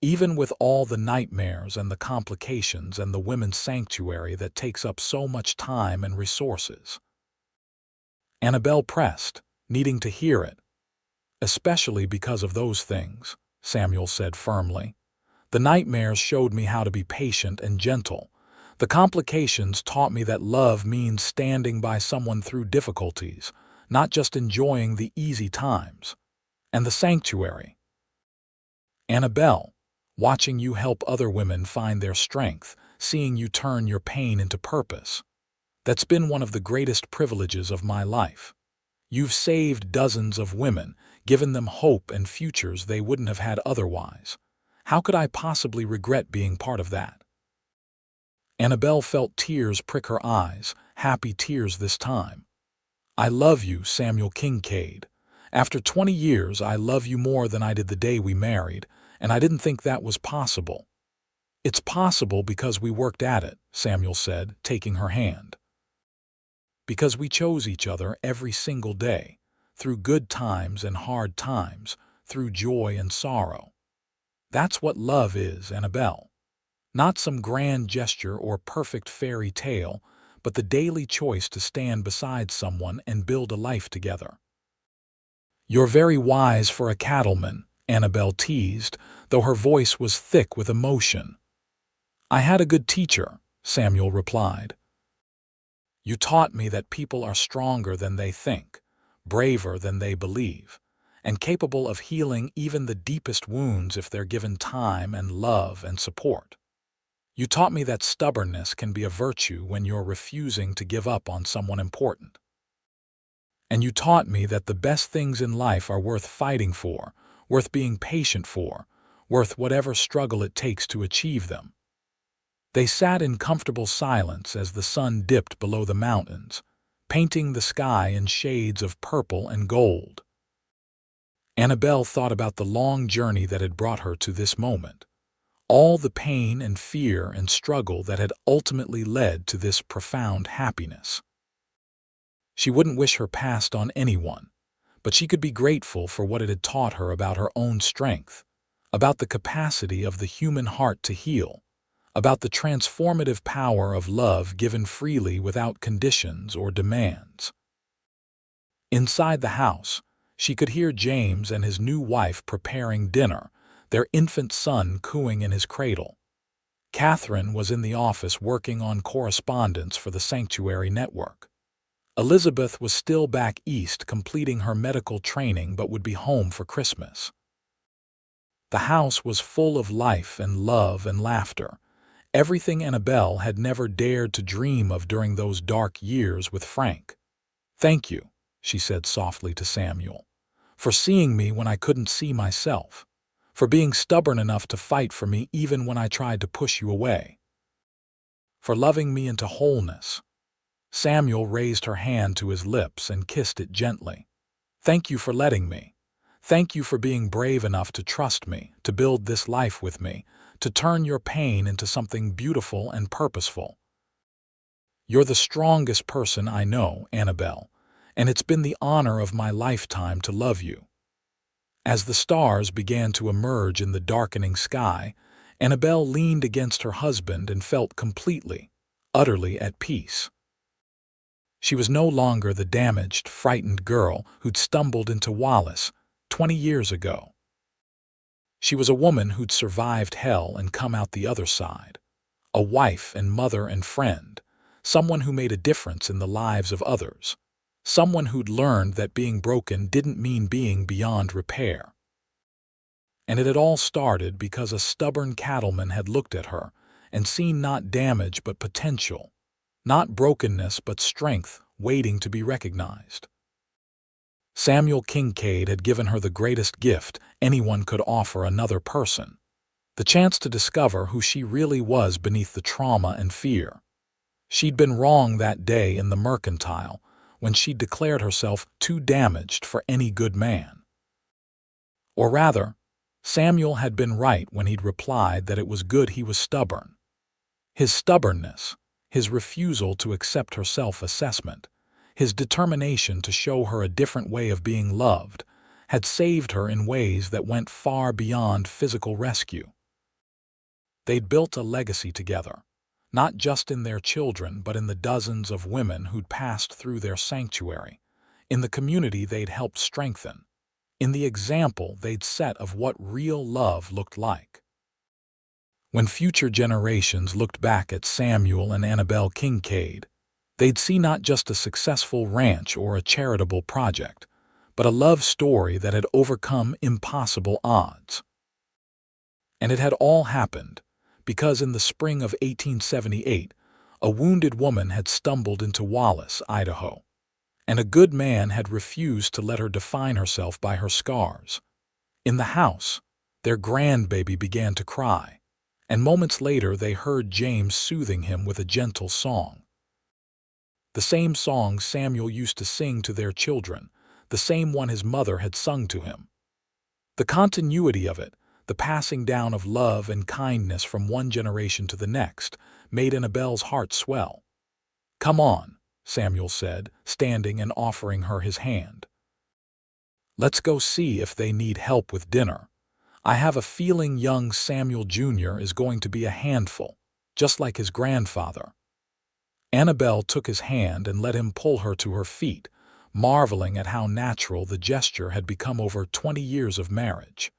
Even with all the nightmares and the complications and the women's sanctuary that takes up so much time and resources." Annabelle pressed, needing to hear it. "Especially because of those things," Samuel said firmly. "The nightmares showed me how to be patient and gentle. The complications taught me that love means standing by someone through difficulties, not just enjoying the easy times. And the sanctuary. Annabelle, watching you help other women find their strength, seeing you turn your pain into purpose. That's been one of the greatest privileges of my life. You've saved dozens of women, given them hope and futures they wouldn't have had otherwise. How could I possibly regret being part of that?" Annabelle felt tears prick her eyes, happy tears this time. "I love you, Samuel Kincaid. After 20 years, I love you more than I did the day we married, and I didn't think that was possible." "It's possible because we worked at it," Samuel said, taking her hand. "Because we chose each other every single day, through good times and hard times, through joy and sorrow. That's what love is, Annabelle. Not some grand gesture or perfect fairy tale, but the daily choice to stand beside someone and build a life together." "You're very wise for a cattleman," Annabelle teased, though her voice was thick with emotion. "I had a good teacher," Samuel replied. "You taught me that people are stronger than they think, braver than they believe, and capable of healing even the deepest wounds if they're given time and love and support. You taught me that stubbornness can be a virtue when you're refusing to give up on someone important. And you taught me that the best things in life are worth fighting for, worth being patient for, worth whatever struggle it takes to achieve them." They sat in comfortable silence as the sun dipped below the mountains, painting the sky in shades of purple and gold. Annabelle thought about the long journey that had brought her to this moment, all the pain and fear and struggle that had ultimately led to this profound happiness. She wouldn't wish her past on anyone, but she could be grateful for what it had taught her about her own strength, about the capacity of the human heart to heal, about the transformative power of love given freely without conditions or demands. Inside the house, she could hear James and his new wife preparing dinner, their infant son cooing in his cradle. Catherine was in the office working on correspondence for the Sanctuary Network. Elizabeth was still back east completing her medical training but would be home for Christmas. The house was full of life and love and laughter, everything Annabelle had never dared to dream of during those dark years with Frank. "Thank you," she said softly to Samuel, "for seeing me when I couldn't see myself, for being stubborn enough to fight for me even when I tried to push you away, for loving me into wholeness." Samuel raised her hand to his lips and kissed it gently. "Thank you for letting me. Thank you for being brave enough to trust me, to build this life with me, to turn your pain into something beautiful and purposeful. You're the strongest person I know, Annabelle, and it's been the honor of my lifetime to love you." As the stars began to emerge in the darkening sky, Annabelle leaned against her husband and felt completely, utterly at peace. She was no longer the damaged, frightened girl who'd stumbled into Wallace 20 years ago. She was a woman who'd survived hell and come out the other side. A wife and mother and friend. Someone who made a difference in the lives of others. Someone who'd learned that being broken didn't mean being beyond repair. And it had all started because a stubborn cattleman had looked at her and seen not damage but potential, not brokenness but strength waiting to be recognized. Samuel Kincaid had given her the greatest gift anyone could offer another person, the chance to discover who she really was beneath the trauma and fear. She'd been wrong that day in the mercantile when she declared herself too damaged for any good man. Or rather, Samuel had been right when he'd replied that it was good he was stubborn. His stubbornness, his refusal to accept her self-assessment, his determination to show her a different way of being loved, had saved her in ways that went far beyond physical rescue. They'd built a legacy together, not just in their children but in the dozens of women who'd passed through their sanctuary, in the community they'd helped strengthen, in the example they'd set of what real love looked like. When future generations looked back at Samuel and Annabelle Kincaid, they'd see not just a successful ranch or a charitable project, but a love story that had overcome impossible odds. And it had all happened because in the spring of 1878, a wounded woman had stumbled into Wallace, Idaho, and a good man had refused to let her define herself by her scars. In the house, their grandbaby began to cry, and moments later they heard James soothing him with a gentle song. The same song Samuel used to sing to their children, the same one his mother had sung to him. The continuity of it, the passing down of love and kindness from one generation to the next, made Annabelle's heart swell. "Come on," Samuel said, standing and offering her his hand. "Let's go see if they need help with dinner. I have a feeling young Samuel Jr. is going to be a handful, just like his grandfather." Annabelle took his hand and let him pull her to her feet, marveling at how natural the gesture had become over 20 years of marriage.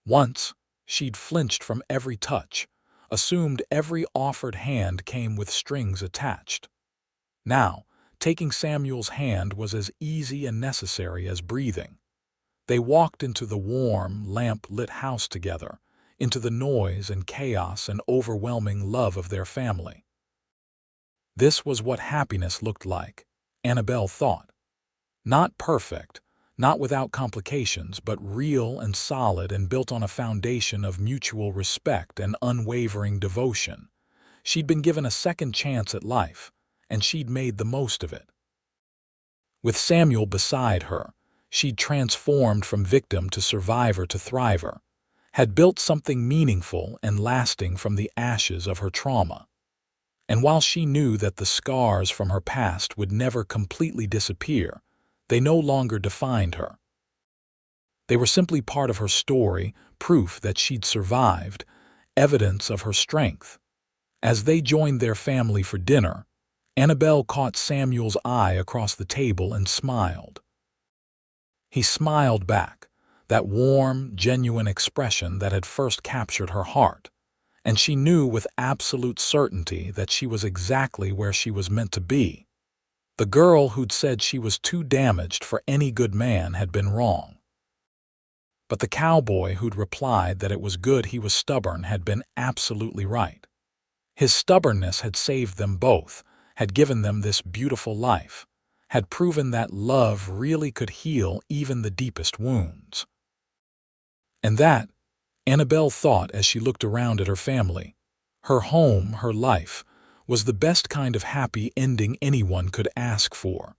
Once, she'd flinched from every touch, assumed every offered hand came with strings attached. Now, taking Samuel's hand was as easy and necessary as breathing. They walked into the warm, lamp-lit house together, into the noise and chaos and overwhelming love of their family. This was what happiness looked like, Annabelle thought. Not perfect, not without complications, but real and solid and built on a foundation of mutual respect and unwavering devotion. She'd been given a second chance at life, and she'd made the most of it. With Samuel beside her, she'd transformed from victim to survivor to thriver, had built something meaningful and lasting from the ashes of her trauma. And while she knew that the scars from her past would never completely disappear, they no longer defined her. They were simply part of her story, proof that she'd survived, evidence of her strength. As they joined their family for dinner, Annabelle caught Samuel's eye across the table and smiled. He smiled back, that warm, genuine expression that had first captured her heart, and she knew with absolute certainty that she was exactly where she was meant to be. The girl who'd said she was too damaged for any good man had been wrong. But the cowboy who'd replied that it was good he was stubborn had been absolutely right. His stubbornness had saved them both, had given them this beautiful life, had proven that love really could heal even the deepest wounds. And that, Annabelle thought as she looked around at her family, her home, her life, was the best kind of happy ending anyone could ask for.